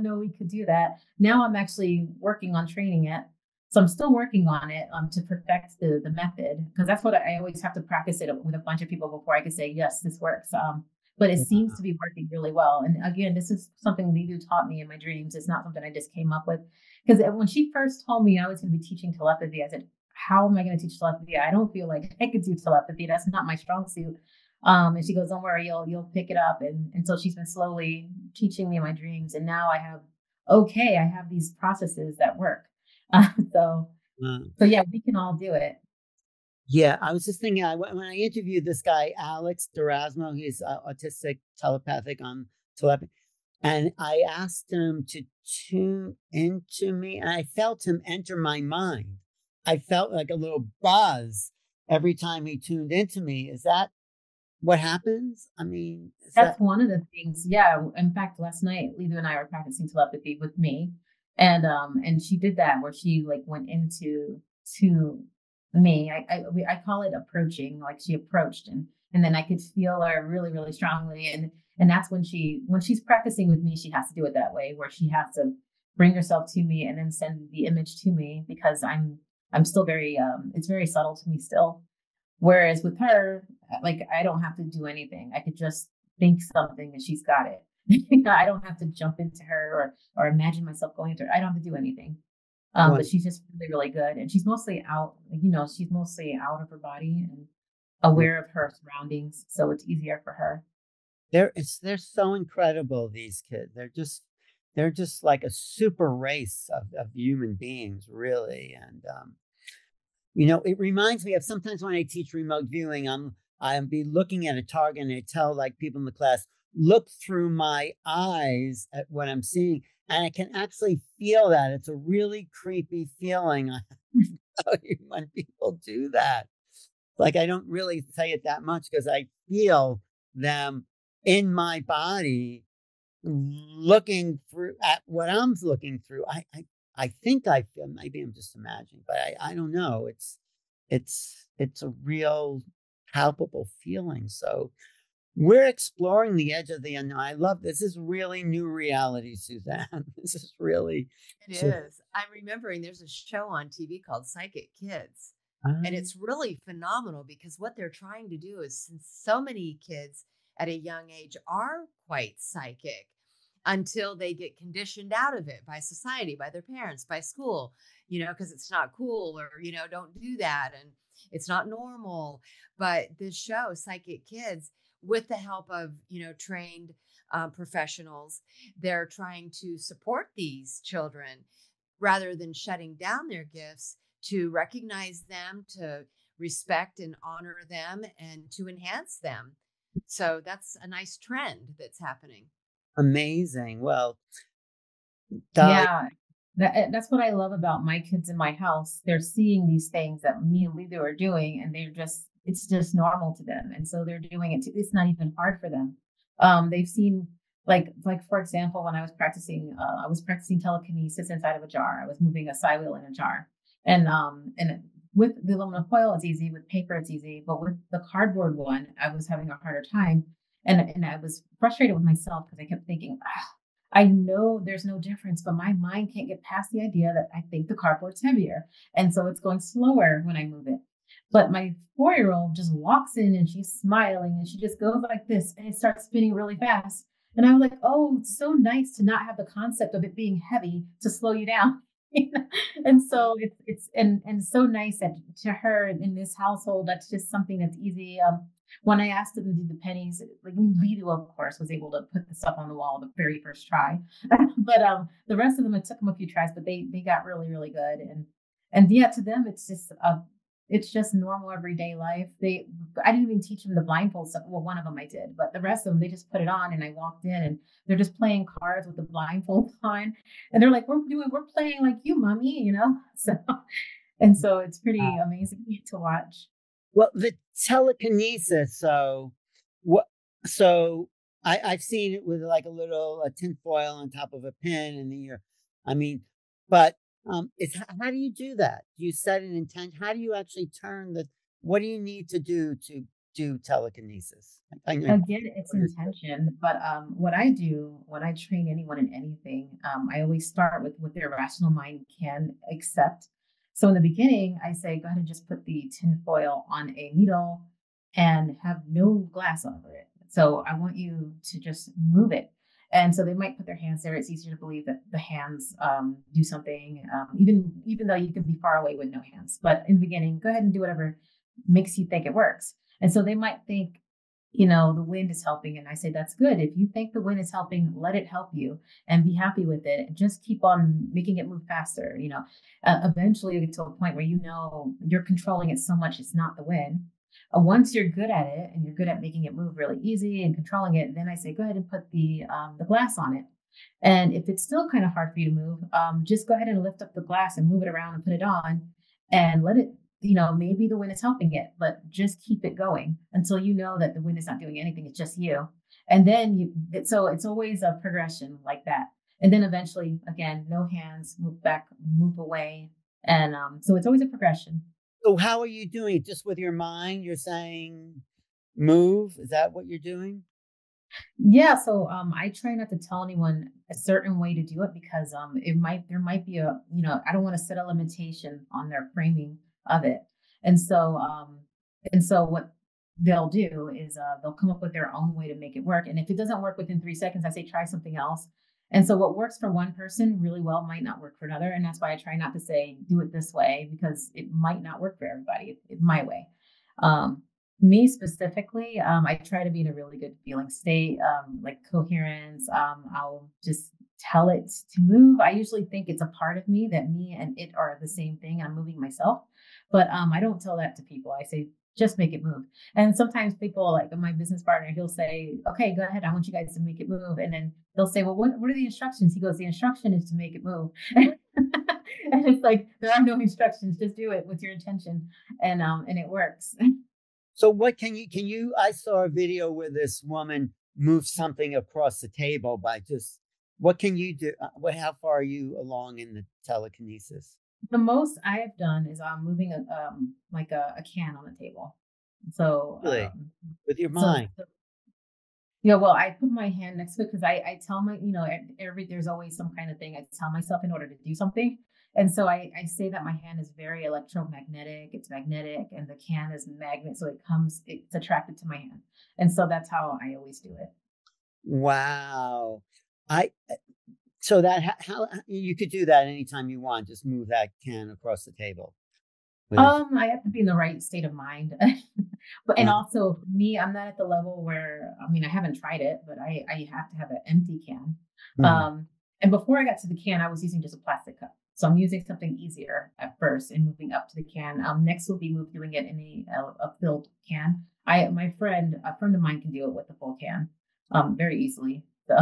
know we could do that. Now I'm actually working on training it. So I'm still working on it to perfect the method, because that's what I always have to practice it with a bunch of people before I can say, yes, this works. But it seems to be working really well. And again, this is something Lidu taught me in my dreams. It's not something I just came up with. Because when she first told me I was going to be teaching telepathy, I said, how am I going to teach telepathy? I don't feel like I could do telepathy. That's not my strong suit. And she goes, don't worry, you'll pick it up. And so she's been slowly teaching me in my dreams. And now I have these processes that work. So yeah, we can all do it.
Yeah, I was just thinking, when I interviewed this guy, Alex Durasmo, he's autistic, telepathic on telepathy. And I asked him to tune into me, and I felt him enter my mind. I felt like a little buzz every time he tuned into me. Is that what happens? I mean,
that's one of the things. Yeah. In fact, last night, Lidu and I were practicing telepathy with me. And she did that, where she like went into me. I call it approaching. Like, she approached, and then I could feel her really, really strongly. And that's when she's practicing with me, she has to do it that way, where she has to bring herself to me and then send the image to me, because I'm still very it's very subtle to me still. Whereas with her, like, I don't have to do anything. I could just think something and she's got it. I don't have to jump into her or imagine myself going into her. I don't have to do anything. But she's just really, really good. And she's mostly out, she's mostly out of her body and aware of her surroundings. So it's easier for her.
They're so incredible, these kids. They're just like a super race of human beings, really. And it reminds me of sometimes when I teach remote viewing, I'll be looking at a target, and I tell like people in the class, look through my eyes at what I'm seeing. And I can actually feel that. It's a really creepy feeling. I tell you when people do that. Like, I don't really say it that much because I feel them in my body looking through at what I'm looking through. I think I feel, maybe I'm just imagining, but I don't know. It's a real palpable feeling. So we're exploring the edge of the unknown. I love this. Is really new reality, Suzanne. This is really
It
just,
is. I'm remembering there's a show on TV called Psychic Kids, and
um,
it's really phenomenal because what they're trying to do is, since so many kids at a young age are quite psychic until they get conditioned out of it by society, by their parents, by school, because it's not cool, or, don't do that. And it's not normal. But this show, Psychic Kids, with the help of, trained professionals, they're trying to support these children rather than shutting down their gifts, to recognize them, to respect and honor them, and to enhance them. So that's a nice trend that's happening.
amazing. Well, Dahlia,
Yeah, that's what I love about my kids in my house. They're seeing these things that me and Lulu are doing, and it's just normal to them. And so they're doing it too. It's not even hard for them. They've seen, like for example, when I was practicing telekinesis inside of a jar. I was moving a side wheel in a jar, and with the aluminum foil, it's easy. With paper, it's easy. But with the cardboard one, I was having a harder time, and I was frustrated with myself because I kept thinking, I know there's no difference, but my mind can't get past the idea that I think the cardboard's heavier. And so it's going slower when I move it. But my 4-year-old just walks in and she's smiling and she just goes like this and it starts spinning really fast. And I'm like, oh, it's so nice to not have the concept of it being heavy to slow you down. And so it's so nice that to her in this household, that's just something that's easy. When I asked them to do the pennies, like Lido, of course, was able to put the stuff on the wall the very first try. But the rest of them, it took them a few tries, but they got really, really good. And yeah, to them, it's just normal everyday life. I didn't even teach them the blindfold stuff. Well, one of them I did, but the rest of them, they just put it on and I walked in and they're just playing cards with the blindfold on. And they're like, we're playing like you, mommy. So, and so it's pretty amazing to watch.
well, the telekinesis. So, what? So I've seen it with like a tin foil on top of a pin, and then I mean, but it's how do you do that? Do you set an intent? How do you actually turn the? What do you need to do to do telekinesis? I know.
Again, it's intention. But what I do when I train anyone in anything, I always start with what their rational mind can accept. So in the beginning, I say, go ahead and just put the tin foil on a needle and have no glass over it. So I want you to just move it. And so they might put their hands there. It's easier to believe that the hands do something, even though you can be far away with no hands. But in the beginning, go ahead and do whatever makes you think it works. And so they might think, the wind is helping. And I say, that's good. If you think the wind is helping, let it help you and be happy with it. And just keep on making it move faster. Eventually you get to a point where, you're controlling it so much, it's not the wind. Once you're good at it and you're good at making it move really easy and controlling it, then I say, go ahead and put the glass on it. And if it's still kind of hard for you to move, just go ahead and lift up the glass and move it around and put it on and let it, maybe the wind is helping it, but just keep it going until you know that the wind is not doing anything. It's just you. And then so it's always a progression like that. And then eventually, again, no hands, move back, move away. And so it's always a progression.
So how are you doing it? Just with your mind? You're saying move? Is that what you're doing?
Yeah, so I try not to tell anyone a certain way to do it because there might be I don't want to set a limitation on their framing of it. And so what they'll do is they'll come up with their own way to make it work. And if it doesn't work within 3 seconds, I say try something else. And so what works for one person really well might not work for another. And that's why I try not to say do it this way because it might not work for everybody. It's my way. Um, Me specifically, I try to be in a really good feeling state, like coherence. I'll just tell it to move. I usually think it's a part of me that me and it are the same thing. I'm moving myself. But I don't tell that to people. I say, just make it move. And sometimes people, like my business partner, he'll say, okay, go ahead. I want you guys to make it move. And then they'll say, well, what are the instructions? He goes, the instruction is to make it move. And it's like, there are no instructions. Just do it with your intention. And it works.
So what can you, I saw a video where this woman moved something across the table by just, what can you do? How far are you along in the telekinesis?
The most I have done is moving like a can on the table. So
Really? With your
so
mind?
yeah, well, I put my hand next to it because I tell my, there's always some kind of thing I tell myself in order to do something. And so I say that my hand is very electromagnetic, it's magnetic, and the can is magnet. So it's attracted to my hand. And so that's how I always do it.
Wow. So that, how you could do that anytime you want, just move that can across the table.
I have to be in the right state of mind. But and also for me, I'm not at the level where, I mean, I haven't tried it, but I have to have an empty can. And before I got to the can, I was using just a plastic cup. So I'm using something easier at first and moving up to the can. Next will be doing it in a filled can. A friend of mine can do it with the full can, very easily. So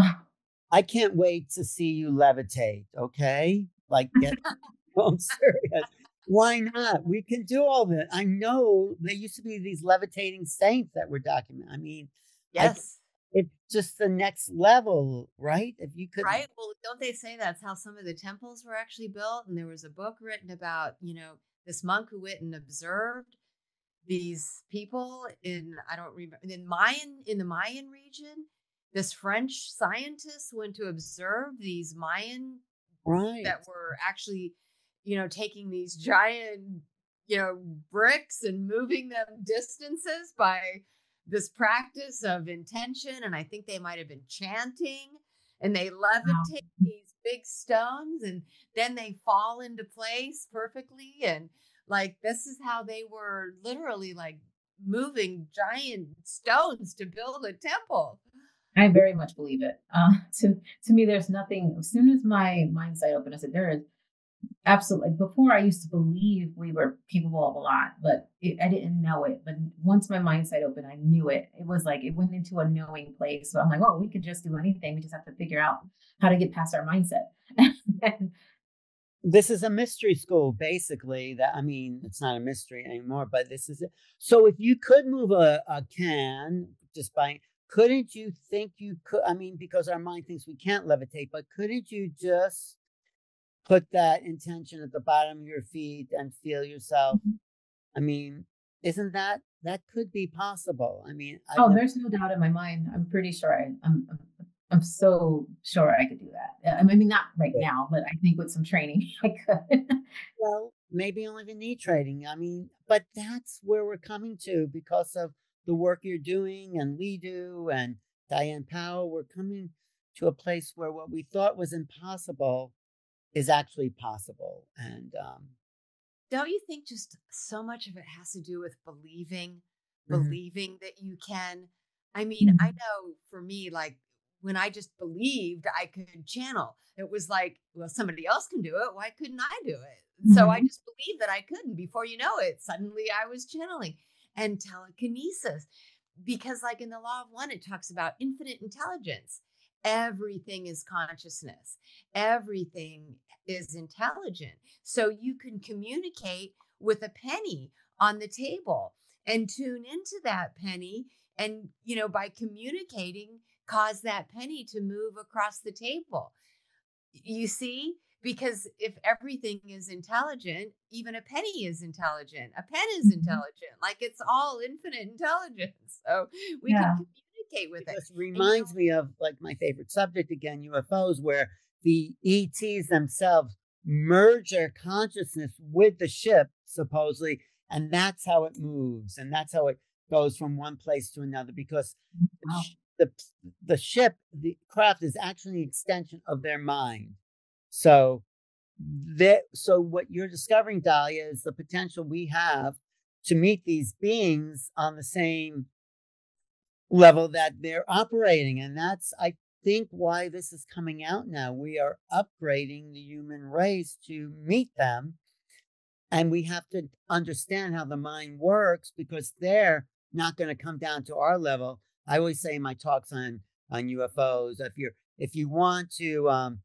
I can't wait to see you levitate. Okay, like I'm serious. Why not? We can do all that. I know there used to be these levitating saints that were documented. I mean,
yes.
It's just the next level, right? If you could,
right? Well, don't they say that's how some of the temples were actually built? And there was a book written about, this monk who went and observed these people I don't remember, in the Mayan region. This French scientist went to observe these Mayan that were actually, taking these giant, bricks and moving them distances by this practice of intention. And I think they might have been chanting, and they levitate these big stones, and then they fall into place perfectly. And like, this is how they were literally like moving giant stones to build a temple.
I very much believe it. To me, there's nothing. As soon as my mindsight opened, I said, there is absolutely. Before, I used to believe we were capable of a lot, but I didn't know it. But once my mindsight opened, I knew it. It was like it went into a knowing place. So I'm like, oh, we could just do anything. We just have to figure out how to get past our mindset.
This is a mystery school, basically. I mean, it's not a mystery anymore, but this is it. So if you could move a can just by, couldn't you think you could? I mean, because our mind thinks we can't levitate, but couldn't you just put that intention at the bottom of your feet and feel yourself? I mean, isn't that could be possible? I mean,
there's no doubt in my mind. I'm pretty sure I'm so sure I could do that. I mean, not right now, but I think with some training, I could.
Well, maybe you don't even need training. I mean, but that's where we're coming to because of the work you're doing, and we do, and Diane Powell. We're coming to a place where what we thought was impossible is actually possible. And
don't you think just so much of it has to do with believing that you can? I mean, I know for me, like, when I just believed I could channel, it was like, well, somebody else can do it. Why couldn't I do it? So I just believed that I couldn't. Before you know it, suddenly I was channeling. And telekinesis, because like in the law of one, it talks about infinite intelligence. Everything is consciousness. Everything is intelligent. So you can communicate with a penny on the table and tune into that penny. And, by communicating, cause that penny to move across the table. You see? Because if everything is intelligent, even a penny is intelligent. A pen is intelligent. Like, it's all infinite intelligence. So we can communicate with it.
This reminds me of like my favorite subject again, UFOs, where the ETs themselves merge their consciousness with the ship, supposedly, and that's how it moves, and that's how it goes from one place to another, because the ship, the craft, is actually an extension of their mind. So what you're discovering, Dalia, is the potential we have to meet these beings on the same level that they're operating. And that's, I think, why this is coming out now. We are upgrading the human race to meet them. And we have to understand how the mind works because they're not going to come down to our level. I always say in my talks on UFOs, if you want to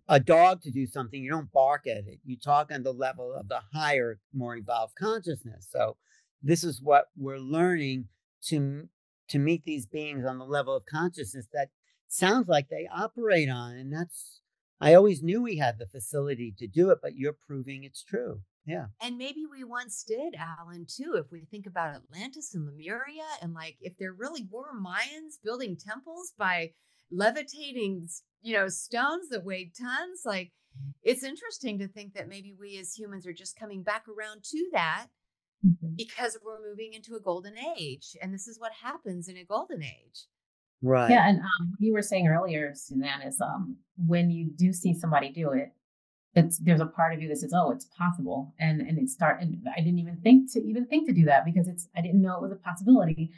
a dog to do something, you don't bark at it. You talk on the level of the higher, more evolved consciousness. So this is what we're learning to meet these beings on the level of consciousness that sounds like they operate on. And that's, I always knew we had the facility to do it, but you're proving it's true. Yeah.
And maybe we once did, Alan, too, if we think about Atlantis and Lemuria, and like if there really were Mayans building temples by levitating, stones that weighed tons, like it's interesting to think that maybe we as humans are just coming back around to that because we're moving into a golden age. And this is what happens in a golden age.
Right.
Yeah. And you were saying earlier, Suzanne, is when you do see somebody do it, there's a part of you that says, oh, it's possible. And I didn't even think to do that because I didn't know it was a possibility.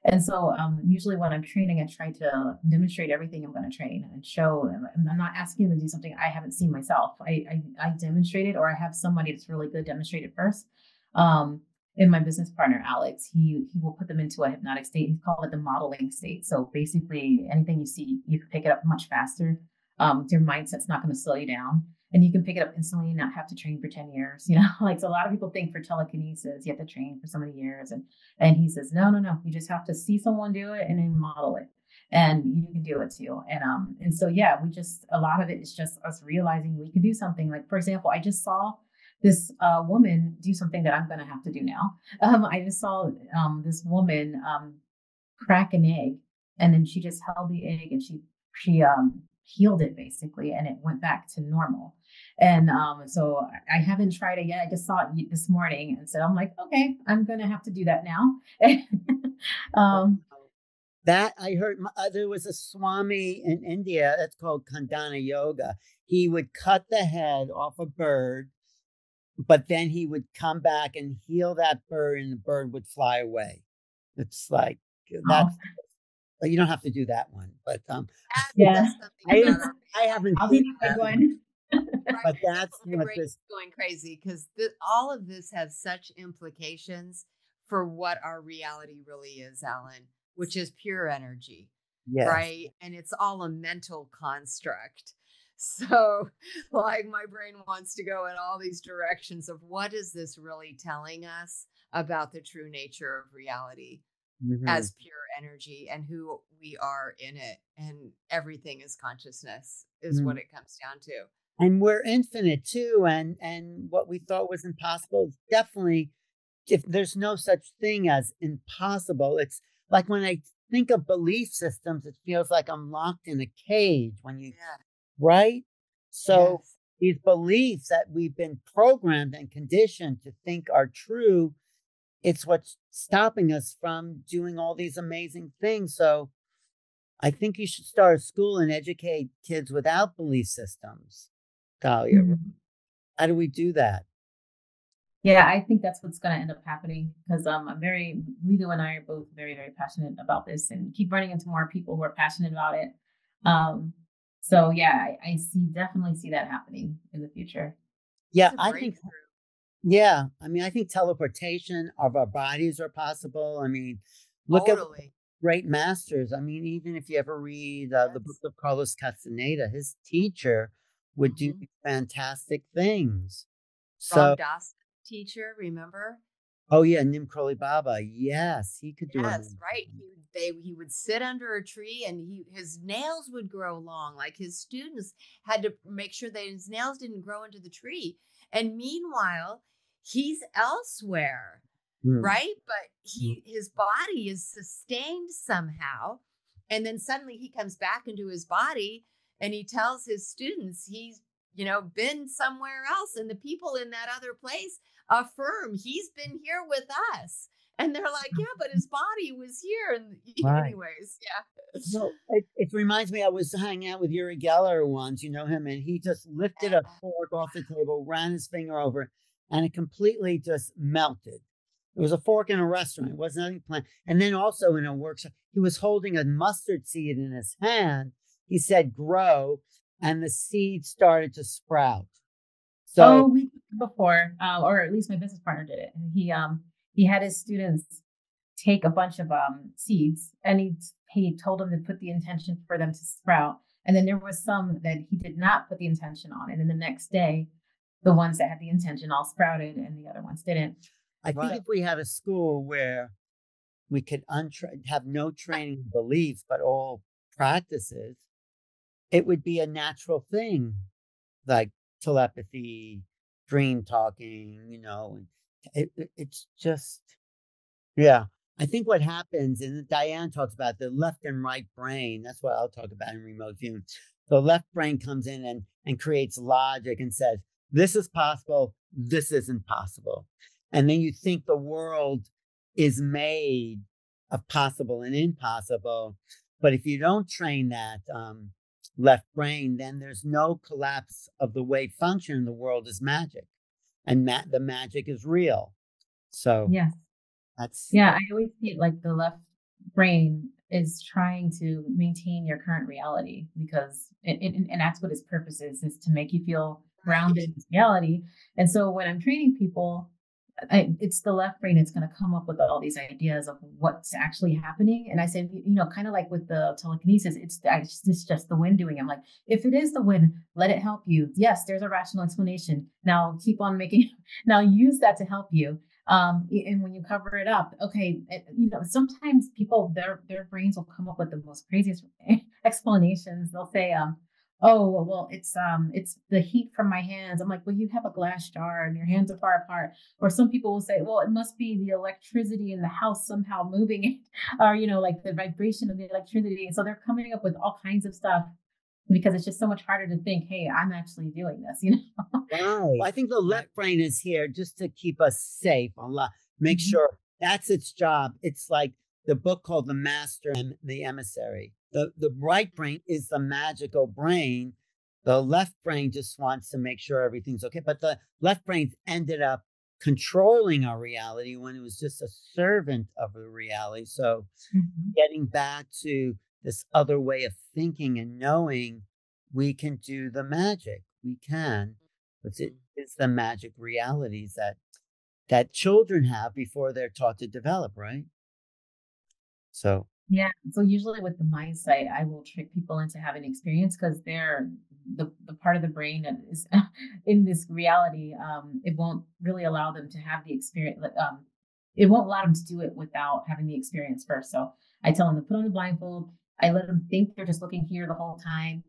And so usually when I'm training, I try to demonstrate everything I'm going to train and show. And I'm not asking them to do something I haven't seen myself. I demonstrate it, or I have somebody that's really good demonstrate it first. And my business partner, Alex, he will put them into a hypnotic state. He's called it the modeling state. So basically anything you see, you can pick it up much faster. Your mindset's not going to slow you down. And you can pick it up instantly and not have to train for 10 years, like, so a lot of people think for telekinesis, you have to train for so many years. And he says, no, you just have to see someone do it and then model it. And you can do it too. And so, yeah, a lot of it is just us realizing we can do something. Like, for example, I just saw this woman do something that I'm going to have to do now. I just saw this woman crack an egg, and then she just held the egg and she healed it basically, and it went back to normal. And so I haven't tried it yet. I just saw it this morning, and so I'm like, okay, I'm gonna have to do that now.
That I heard, there was a Swami in India that's called Khandana Yoga. He would cut the head off a bird, but then he would come back and heal that bird, and the bird would fly away. It's like that's. You don't have to do that one, but
yeah,
I haven't.
I'll be going.
But that's what this
going crazy, because all of this has such implications for what our reality really is, Alan, which is pure energy,
yes.
Right? And it's all a mental construct. So, like, my brain wants to go in all these directions of what is this really telling us about the true nature of reality. As pure energy and who we are in it, and everything is consciousness is what it comes down to.
And we're infinite too, and what we thought was impossible is definitely, if there's no such thing as impossible. It's like when I think of belief systems, it feels like I'm locked in a cage when you right? So these beliefs that we've been programmed and conditioned to think are true, it's what's stopping us from doing all these amazing things. So I think you should start a school and educate kids without belief systems. Dalia, how do we do that?
Yeah, I think that's what's going to end up happening, because Lito and I are both very, very passionate about this, and keep running into more people who are passionate about it. So yeah, I definitely see that happening in the future.
Yeah, I think. Yeah, I mean, I think teleportation of our bodies are possible. I mean, look at great masters. I mean, even if you ever read the book of Carlos Castaneda, his teacher would do fantastic things.
So Dawson's teacher, remember?
Oh yeah, Nim Crowley Baba. Yes, he could do it.
Yes, right. He would sit under a tree, and his nails would grow long. Like, his students had to make sure that his nails didn't grow into the tree. And meanwhile, he's elsewhere, right? But his body is sustained somehow. And then suddenly he comes back into his body, and he tells his students he's, been somewhere else. And the people in that other place affirm he's been here with us. And they're like, yeah, but his body was here. And anyways,
So it reminds me, I was hanging out with Uri Geller once, you know him, and he just lifted a fork off the table, ran his finger over, and it completely just melted. It was a fork in a restaurant. It wasn't anything planned. And then also in a workshop, he was holding a mustard seed in his hand. He said, grow, and the seed started to sprout. So
before, or at least my business partner did it. And he had his students take a bunch of seeds, and he told them to put the intention for them to sprout. And then there was some that he did not put the intention on. And then the next day, the ones that had the intention all sprouted and the other ones didn't.
I think if we had a school where we could have no training beliefs, but all practices, it would be a natural thing, like telepathy, dream talking, you know. It's just, yeah. I think what happens, and Diane talks about the left and right brain. That's what I'll talk about in remote viewing. The left brain comes in and creates logic and says, this is possible, this isn't possible. And then you think the world is made of possible and impossible. But if you don't train that left brain, then there's no collapse of the way function in the world is magic. And the magic is real. So
yes. I always see it like the left brain is trying to maintain your current reality, because and that's what its purpose is to make you feel grounded in reality. And so when I'm training people, it's the left brain that's going to come up with all these ideas of what's actually happening. And I said, you know, kind of like with the telekinesis, it's just the wind doing it. I'm like, if it is the wind, let it help you. Yes, there's a rational explanation. Now keep on now use that to help you. And when you cover it up, okay, you know, sometimes people, their brains will come up with the most craziest explanations. They'll say, oh, well, it's the heat from my hands. I'm like, well, you have a glass jar and your hands are far apart. Or some people will say, well, it must be the electricity in the house somehow moving it, or, you know, like the vibration of the electricity. And so they're coming up with all kinds of stuff, because it's just so much harder to think, hey, I'm actually doing this, you know?
Wow. I think the left brain is here just to keep us safe, make sure that's its job. It's like the book called The Master and the Emissary. The right brain is the magical brain. The left brain just wants to make sure everything's okay. But the left brain ended up controlling our reality when it was just a servant of the reality. So getting back to this other way of thinking and knowing we can do the magic. We can. But it's the magic realities that children have before they're taught to develop, right? So
yeah. So usually with the MINDSIGHT, I will trick people into having experience, because they're the part of the brain that is in this reality. It won't really allow them to have the experience. It won't allow them to do it without having the experience first. So I tell them to put on the blindfold. I let them think they're just looking here the whole time.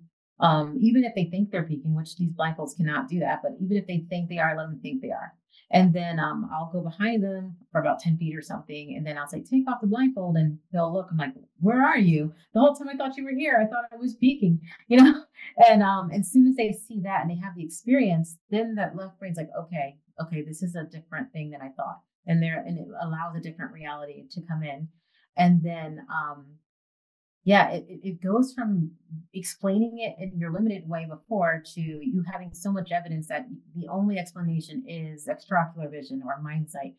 Even if they think they're peeking, which these blindfolds cannot do that, but even if they think they are, let them think they are. And then I'll go behind them for about 10 feet or something. And then I'll say, take off the blindfold, and they'll look. I'm like, where are you? The whole time I thought you were here. I thought I was peeking, you know? And as soon as they see that and they have the experience, then that left brain's like, okay, this is a different thing than I thought. And it allows a different reality to come in. And then it goes from explaining it in your limited way before to you having so much evidence that the only explanation is extraocular vision or MINDSIGHT.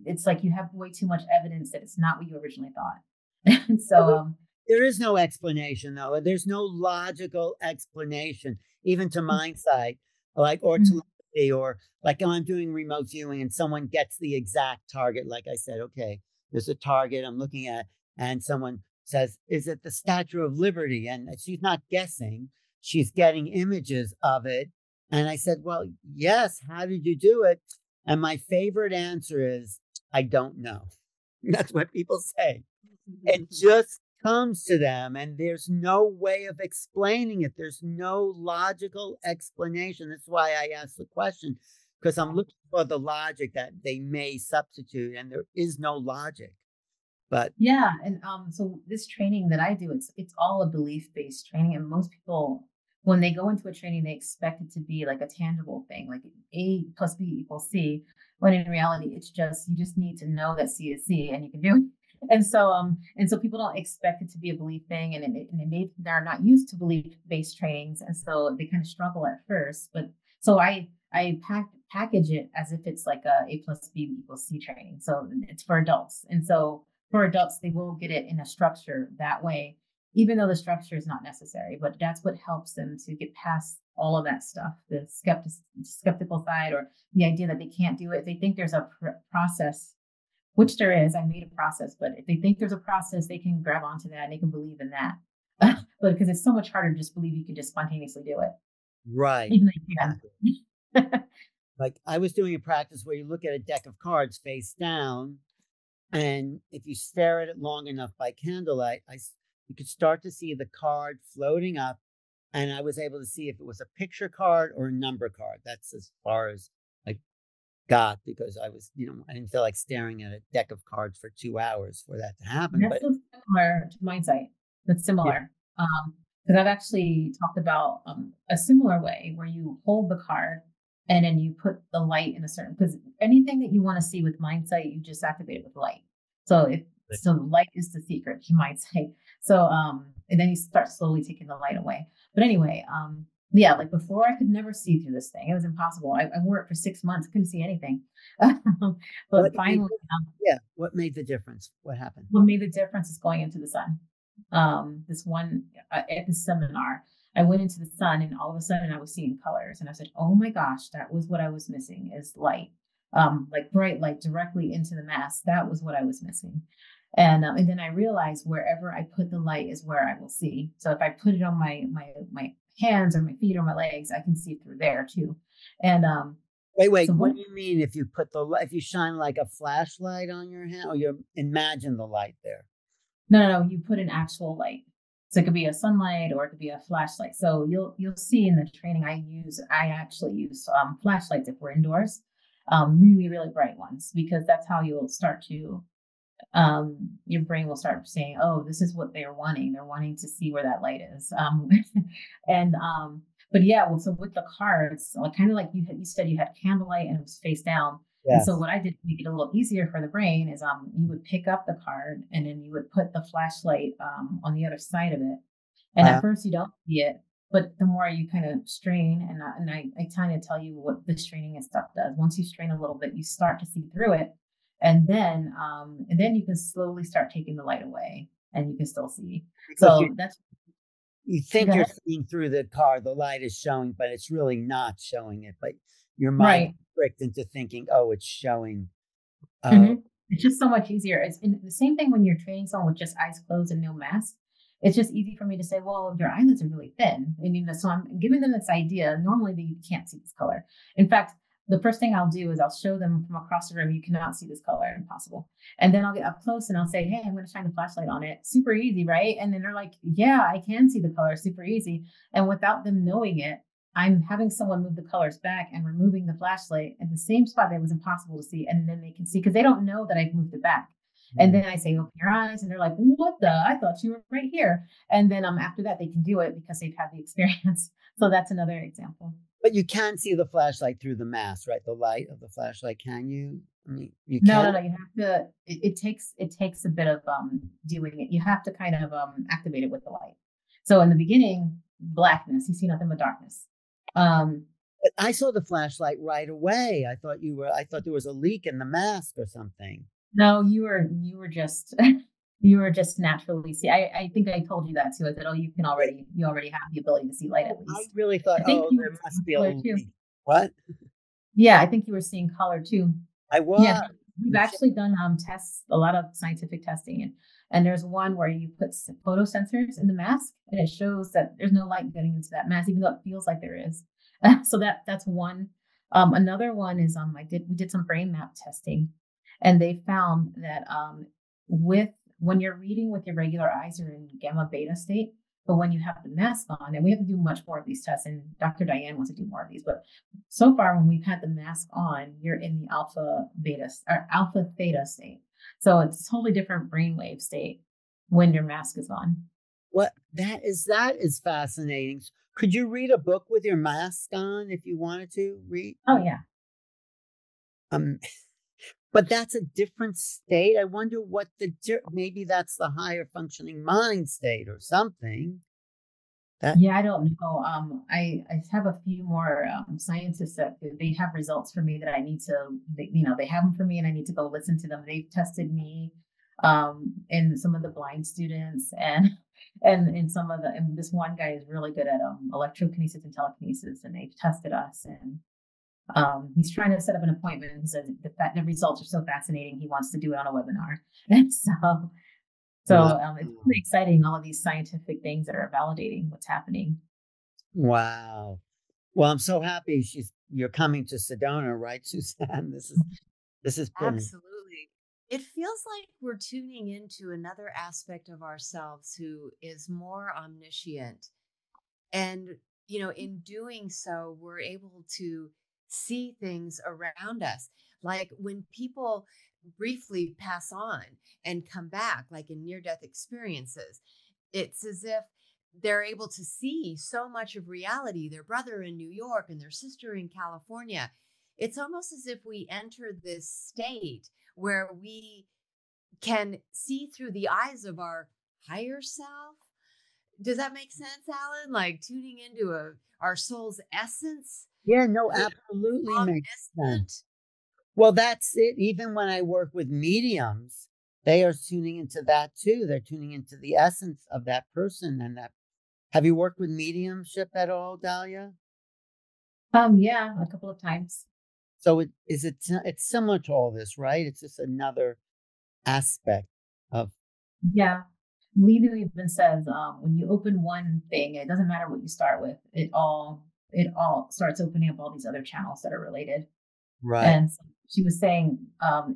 It's like you have way too much evidence that it's not what you originally thought. And so
there is no explanation, though. There's no logical explanation, even to MINDSIGHT, like, or telepathy, or like I'm doing remote viewing and someone gets the exact target. Like I said, okay, there's a target I'm looking at, and someone says, is it the Statue of Liberty? And she's not guessing. She's getting images of it. And I said, well, yes, how did you do it? And my favorite answer is, I don't know. That's what people say. It just comes to them, and there's no way of explaining it. There's no logical explanation. That's why I asked the question, because I'm looking for the logic that they may substitute, and there is no logic. But
yeah, and so this training that I do, it's all a belief-based training, and most people, when they go into a training, they expect it to be like a tangible thing, like A plus B equals C, when in reality, it's just, you just need to know that C is C, and you can do it. And so people don't expect it to be a belief thing, and they're not used to belief-based trainings, and so they kind of struggle at first. But so I package it as if it's like A plus B equals C training. So it's for adults, and so for adults, they will get it in a structure that way, even though the structure is not necessary. But that's what helps them to get past all of that stuff, the skeptical side, or the idea that they can't do it. If they think there's a process, which there is, I made a process, but if they think there's a process, they can grab onto that and they can believe in that. But because it's so much harder to just believe you can just spontaneously do it.
Right.
Even though you can.
Like I was doing a practice where you look at a deck of cards face down, and if you stare at it long enough by candlelight, you could start to see the card floating up, and I was able to see if it was a picture card or a number card. That's as far as I got, because I was, I didn't feel like staring at a deck of cards for 2 hours for that to happen.
That's so similar to MINDSIGHT. That's similar. Because I've actually talked about a similar way where you hold the card and then you put the light in a certain, because anything that you want to see with MINDSIGHT, you just activate it with light. So light is the secret to MINDSIGHT. So and then you start slowly taking the light away. But anyway, yeah, like before I could never see through this thing. It was impossible. I wore it for 6 months, couldn't see anything. But finally,
what made the difference? What happened?
What made the difference is going into the sun. This one at the seminar, I went into the sun and all of a sudden I was seeing colors and I said, oh my gosh, that was what I was missing, is light, like bright light directly into the mask. That was what I was missing. And then I realized wherever I put the light is where I will see. So if I put it on my hands or my feet or my legs, I can see through there too. And
wait, so what do you mean if you shine like a flashlight on your hand, or you imagine the light there?
No, you put an actual light. So it could be a sunlight or it could be a flashlight. So you'll see in the training I actually use flashlights if we're indoors, really, really bright ones, because that's how you'll start to, your brain will start saying, oh, this is what they're wanting. They're wanting to see where that light is. But yeah, well, so with the cards, kind of like you said, you had candlelight and it was face down. Yes. And so what I did to make it a little easier for the brain is you would pick up the card and then you would put the flashlight on the other side of it. And at first you don't see it, but the more you kind of strain, and I kind of tell you what the straining and stuff does. Once you strain a little bit, you start to see through it. And then you can slowly start taking the light away and you can still see. So
you think you're seeing through the card, the light is showing, but it's really not showing it. But your mind is tricked into thinking, oh, it's showing.
It's just so much easier. It's the same thing when you're training someone with just eyes closed and no mask. It's just easy for me to say, well, your eyelids are really thin. And so I'm giving them this idea. Normally they can't see this color. In fact, the first thing I'll do is I'll show them from across the room, you cannot see this color, impossible. And then I'll get up close and I'll say, hey, I'm going to shine a flashlight on it. Super easy, right? And then they're like, yeah, I can see the color, super easy. And without them knowing it, I'm having someone move the colors back and removing the flashlight at the same spot that was impossible to see. And then they can see, because they don't know that I've moved it back. And then I say, open your eyes. And they're like, what the? I thought you were right here. And then after that, they can do it because they've had the experience. So that's another example.
But you can see the flashlight through the mask, right? The light of the flashlight. Can you? I mean, you
No.
can.
You have to. It takes a bit of doing it. You have to kind of activate it with the light. So in the beginning, blackness. You see nothing but darkness.
But I saw the flashlight right away. I thought there was a leak in the mask or something.
No, you were just you were just naturally see. I think I told you that too. I said, oh, you already have the ability to see light at least.
I really thought, there must be a leak. What?
Yeah, I think you were seeing color too.
I was.
Yeah, we've actually done tests, a lot of scientific testing, and there's one where you put photosensors in the mask, and it shows that there's no light getting into that mask, even though it feels like there is. So that's one. Another one is we did some brain map testing, and they found that when you're reading with your regular eyes, you're in gamma beta state. But when you have the mask on, and we have to do much more of these tests, and Dr. Diane wants to do more of these, but so far when we've had the mask on, you're in the alpha theta state. So it's a totally different brainwave state when your mask is on.
That is fascinating. Could you read a book with your mask on if you wanted to read?
Oh yeah.
But that's a different state. I wonder what maybe that's the higher functioning mind state or something.
Yeah, I don't know. I have a few more scientists that they have results for me that I need to, they have them for me and I need to go listen to them. They've tested me and some of the blind students, and some of and this one guy is really good at electrokinesis and telekinesis, and they've tested us, and he's trying to set up an appointment. He says the results are so fascinating, he wants to do it on a webinar. And
Wow.
it's really exciting, all of these scientific things that are validating what's happening.
Wow. Well, I'm so happy you're coming to Sedona, right, Suzanne? This is pretty.
Absolutely. It feels like we're tuning into another aspect of ourselves who is more omniscient. And, in doing so, we're able to see things around us. Like when people briefly pass on and come back, like in near death experiences, it's as if they're able to see so much of reality, their brother in New York and their sister in California. It's almost as if we enter this state where we can see through the eyes of our higher self. Does that make sense, Alan? Like tuning into our soul's essence,
Yeah, no,
who is
absolutely makes
omniscient.
sense. Well, that's it. Even when I work with mediums, they are tuning into that too. They're tuning into the essence of that person and that. Have you worked with mediumship at all, Dalia?
Yeah, a couple of times.
So it's similar to all this, right? It's just another aspect of.
Yeah. Levy even says, when you open one thing, it doesn't matter what you start with, it all starts opening up all these other channels that are related.
Right.
And so she was saying,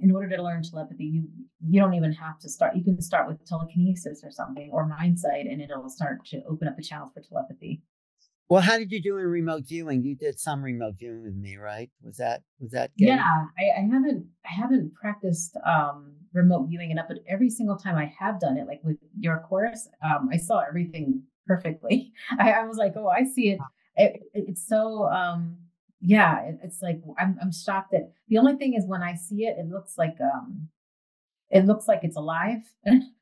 in order to learn telepathy, you don't even have to start. You can start with telekinesis or something, or MINDSIGHT, and it'll start to open up the channels for telepathy.
Well, how did you do in remote viewing? You did some remote viewing with me, right? Was that getting?
Yeah, I haven't practiced remote viewing enough, but every single time I have done it, like with your course, I saw everything perfectly. I was like, oh, I see it. It's so yeah, it's like I'm shocked that the only thing is when I see it, it looks like it's alive,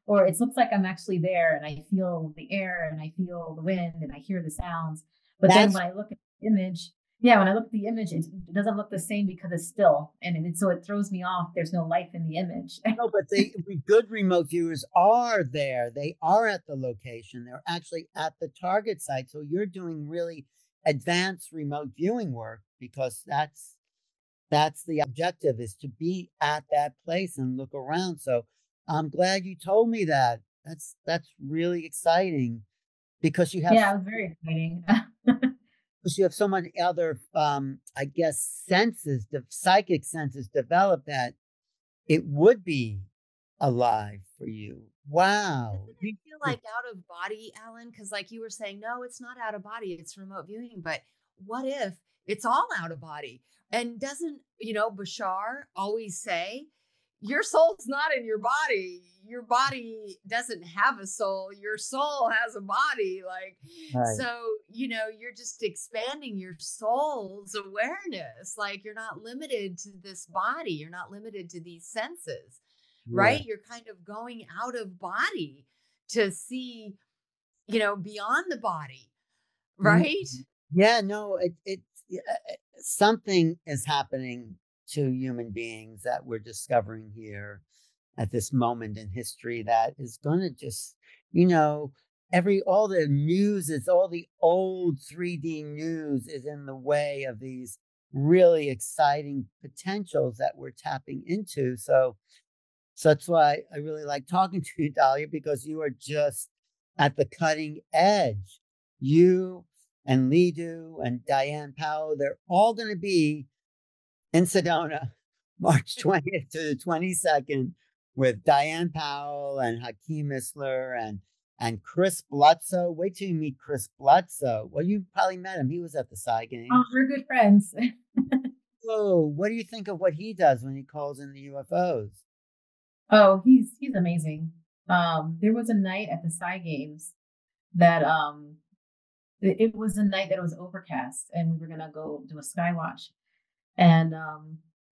or it looks like I'm actually there and I feel the air and I feel the wind and I hear the sounds. But then
That's
when I look at the image, yeah, when I look at the image, it doesn't look the same because it's still, and so it throws me off. There's no life in the image.
no, but good remote viewers are there. They are at the location. They're actually at the target site. So you're doing really advanced remote viewing work because that's the objective, is to be at that place and look around. So I'm glad you told me that. That's really exciting because you have
Yeah, it was very exciting.
because you have so many other I guess senses, the psychic senses developed that it would be alive for you. Wow.
Doesn't it feel like out of body, Alan? Because, like you were saying, no, it's not out of body, it's remote viewing. But what if it's all out of body? And doesn't, Bashar always say, your soul's not in your body. Your body doesn't have a soul. Your soul has a body. Like,
Right.
so, you're just expanding your soul's awareness. Like, you're not limited to this body, you're not limited to these senses,
Yeah.
right? You're kind of going out of body to see, beyond the body,
Mm,
right?
yeah, no, something is happening to human beings that we're discovering here at this moment in history that is going to just, you know, all the news is all the old 3D news is in the way of these really exciting potentials that we're tapping into. So that's why I really like talking to you, Dahlia, because you are just at the cutting edge. You and Lidu and Diane Powell, they're all going to be in Sedona, March 20th to the 22nd, with Diane Powell and Hakeem Isler and Chris Blutzo. Wait till you meet Chris Blutzo. Well, you probably met him. He was at the Psy
Oh,
Games.
we're good friends.
Oh, what do you think of what he does when he calls in the UFOs?
Oh, he's amazing. There was a night at the Psy Games that it was a night that it was overcast, and we were gonna go do a sky watch, and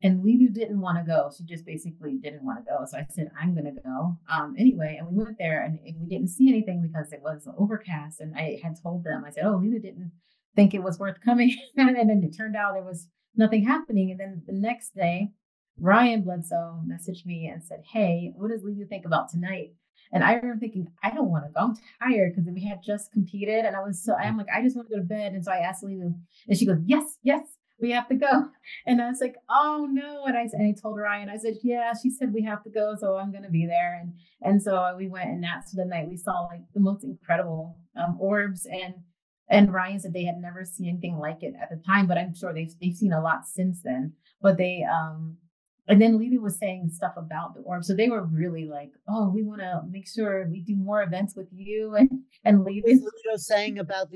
Lulu didn't want to go. She just basically didn't want to go. So I said, I'm gonna go anyway, and we went there, and we didn't see anything because it was overcast. And I had told them, I said, oh, Lulu didn't think it was worth coming, and then it turned out there was nothing happening. And then the next day, Ryan Bledsoe messaged me and said, "Hey, what does Lulu think about tonight?" And I remember thinking, I don't want to go. I'm tired because we had just competed. And I'm like, I just want to go to bed. And so I asked Lulu, and she goes, "Yes, yes, we have to go." And I was like, "Oh no." And I told Ryan, I said, "Yeah, she said we have to go. So I'm going to be there." And so we went, and that's the night we saw like the most incredible orbs. And Ryan said they had never seen anything like it at the time, but I'm sure they've seen a lot since then. But they and then Lily was saying stuff about the orb. So they were really like, "Oh, we want to make sure we do more events with you." And
What
Lily,
was Ludo saying about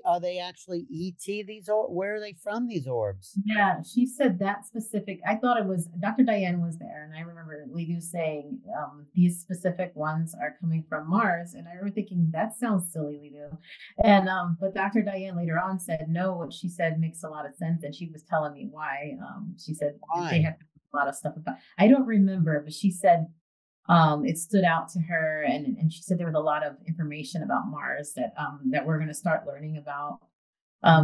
are they actually ET these, or where are they from, these orbs?
yeah, she said that specific. I thought it was Dr. Diane was there, and I remember Lily saying these specific ones are coming from Mars, and I remember thinking that sounds silly, Lily. And but Dr. Diane later on said no. What she said makes a lot of sense, and she was telling me why. She said they
Why?
had a lot of stuff about. I don't remember, but she said it stood out to her, and she said there was a lot of information about Mars that we're going to start learning about.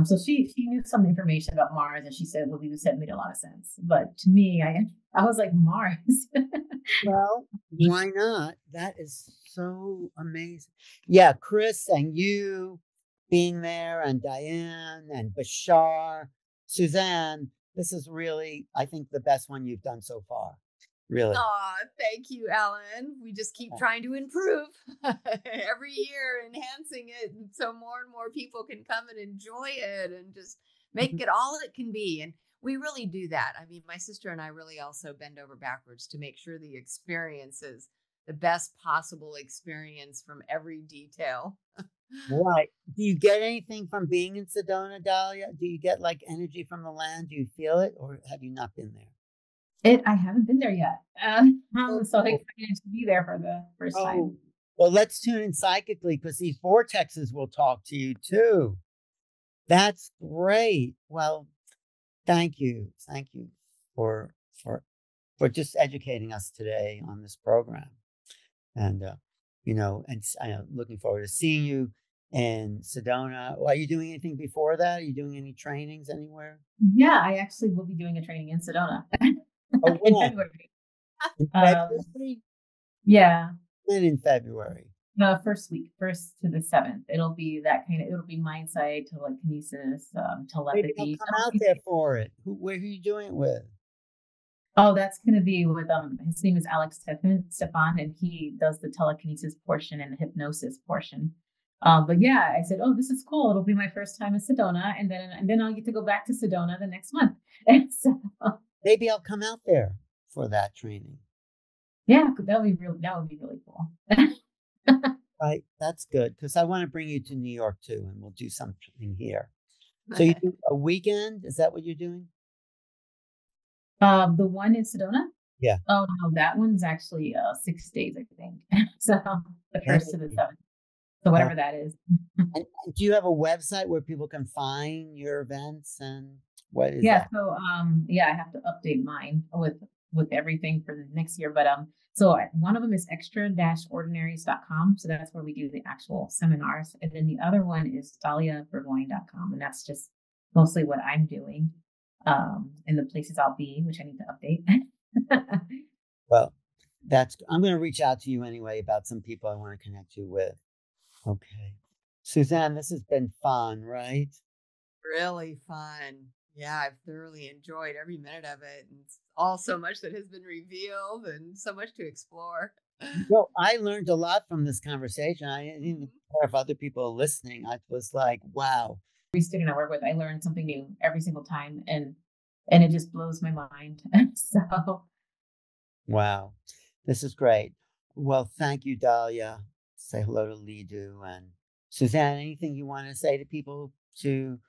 So she knew some information about Mars, and she said what you said made a lot of sense. But to me, I was like, Mars.
Well, why not? That is so amazing. Yeah, Chris and you being there, and Diane and Bashar, Suzanne, this is really, I think, the best one you've done so far. Really.
Aw, thank you, Ellen. We just keep trying to improve every year, enhancing it, and so more and more people can come and enjoy it and just make it all it can be. And we really do that. I mean, my sister and I really also bend over backwards to make sure the experience is the best possible experience from every detail.
Right. Do you get anything from being in Sedona, Dahlia? Do you get like energy from the land? Do you feel it, or have you not been there?
I haven't been there yet. I'm so
Oh,
excited to be there for the first
oh.
time.
Well, let's tune in psychically, because these vortexes will talk to you too. That's great. Well, thank you. Thank you for for for just educating us today on this program. And looking forward to seeing you in Sedona. Are you doing anything before that? Are you doing any trainings anywhere?
Yeah, I actually will be doing a training in Sedona
Oh,
in
when?
February.
In
Um,
February?
yeah,
When in February?
the first week, 1st to the 7th. It'll be MINDSIGHT, telekinesis,
Maybe I'll
telepathy.
come out there for it. Where are you doing it with?
Oh, that's going to be with his name is Alex Stefan, and he does the telekinesis portion and the hypnosis portion. But yeah, I said, "Oh, this is cool. It'll be my first time in Sedona, and then I'll get to go back to Sedona the next month." And so
Maybe I'll come out there for that training.
yeah, that would be really cool.
Right, that's good, because I want to bring you to New York too, and we'll do something here. So you do a weekend? Is that what you're doing?
The one in Sedona?
Yeah.
Oh no, that one's actually 6 days, I think. So the
Hey,
1st to the 7th. So
uh,
whatever that is.
and do you have a website where people can find your events, and what is
Yeah,
that?
so yeah, I have to update mine with everything for the next year. But one of them is extra-ordinaries.com. So that's where we do the actual seminars. And then the other one is daliaburgoin.com. And that's just mostly what I'm doing and the places I'll be, which I need to update.
Well, I'm going to reach out to you anyway about some people I want to connect you with. Okay. Suzanne, this has been fun, right?
Really fun. Yeah, I've thoroughly enjoyed every minute of it. And it's all so much that has been revealed and so much to explore.
Well, I learned a lot from this conversation. I didn't even
Mhm.
care if other people are listening. I was like, wow.
Every student I work with, I learn something new every single time. And it just blows my mind. So
Wow. This is great. Well, thank you, Dahlia. Say hello to Lidu and Suzanne. Anything you want to say to people to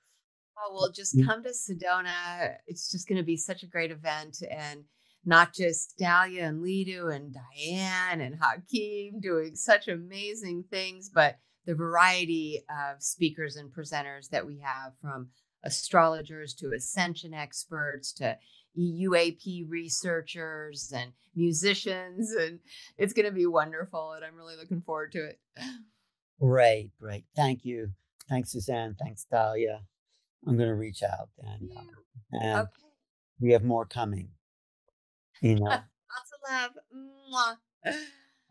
Oh, well, just come to Sedona. It's just going to be such a great event. And not just Dahlia and Lidu and Diane and Hakeem doing such amazing things, but the variety of speakers and presenters that we have, from astrologers to Ascension experts to UAP researchers and musicians. And it's going to be wonderful. And I'm really looking forward to it.
Great, great. Thank you. Thanks, Suzanne. Thanks, Dahlia. I'm going to reach out, and
Yeah.
and
Okay.
we have more coming. You know,
Lots of love. Mwah.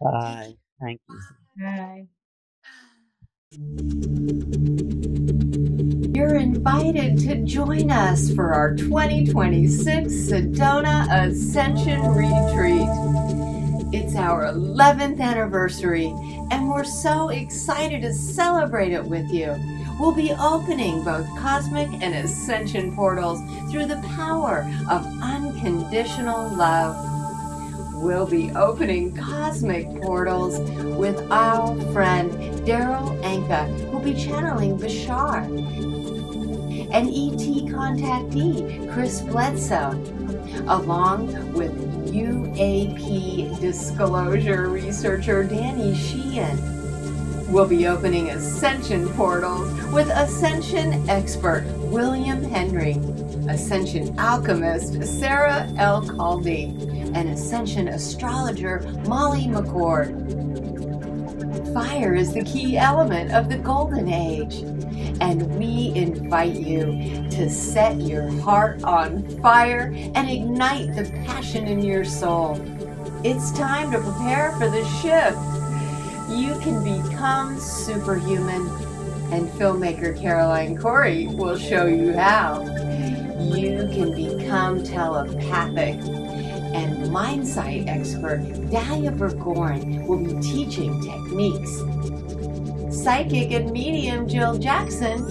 bye. Thank you.
Bye.
You're invited to join us for our 2026 Sedona Ascension Retreat. It's our 11th anniversary, and we're so excited to celebrate it with you. We'll be opening both cosmic and ascension portals through the power of unconditional love. We'll be opening cosmic portals with our friend Daryl Anka, who'll be channeling Bashar, and ET contactee Chris Bledsoe, along with UAP disclosure researcher Danny Sheehan. We'll be opening Ascension portals with Ascension expert William Henry, Ascension alchemist Sarah L. Caldy, and Ascension astrologer Molly McCord. Fire is the key element of the Golden Age, and we invite you to set your heart on fire and ignite the passion in your soul. It's time to prepare for the shift. You can become superhuman, and filmmaker Caroline Corey will show you how. You can become telepathic, and MINDSIGHT expert Dalia Burgoin will be teaching techniques. Psychic and medium Jill Jackson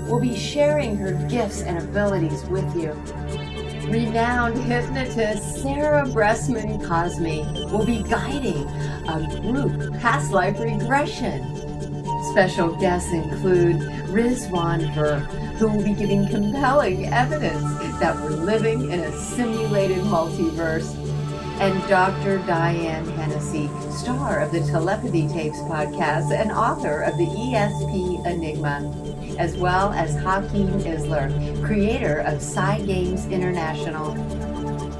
will be sharing her gifts and abilities with you. Renowned hypnotist Sarah Bressman Cosme will be guiding a group past life regression. Special guests include Rizwan Ver, who will be giving compelling evidence that we're living in a simulated multiverse, and Dr. Diane Hennessy, star of the Telepathy Tapes podcast and author of the ESP Enigma, as well as Hakeem Isler, creator of Psy Games International.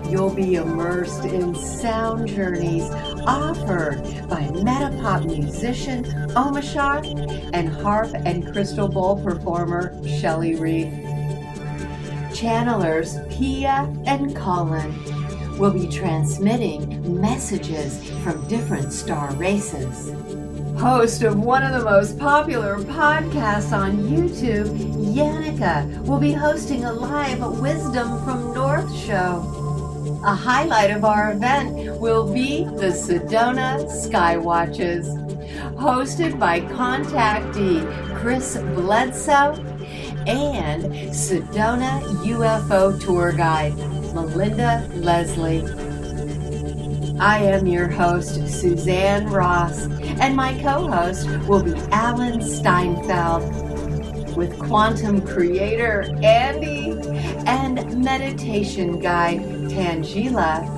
You'll be immersed in sound journeys offered by Metaphyical Musician Omashar and harp and crystal bowl performer Shelly Reef. Channelers Pia and Colin will be transmitting messages from different star races. Host of one of the most popular podcasts on YouTube, Jannecke will be hosting a live Wisdom from North show. A highlight of our event will be the Sedona Skywatches, hosted by contactee Chris Bledsoe and Sedona UFO tour guide Melinda Leslie. I am your host, Suzanne Ross, and my co-host will be Alan Steinfeld, with quantum creator Andy and meditation guide Tangela.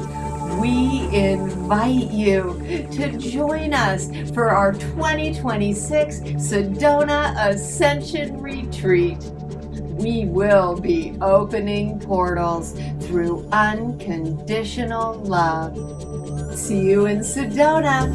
We invite you to join us for our 2026 Sedona Ascension Retreat. We will be opening portals through unconditional love. See you in Sedona.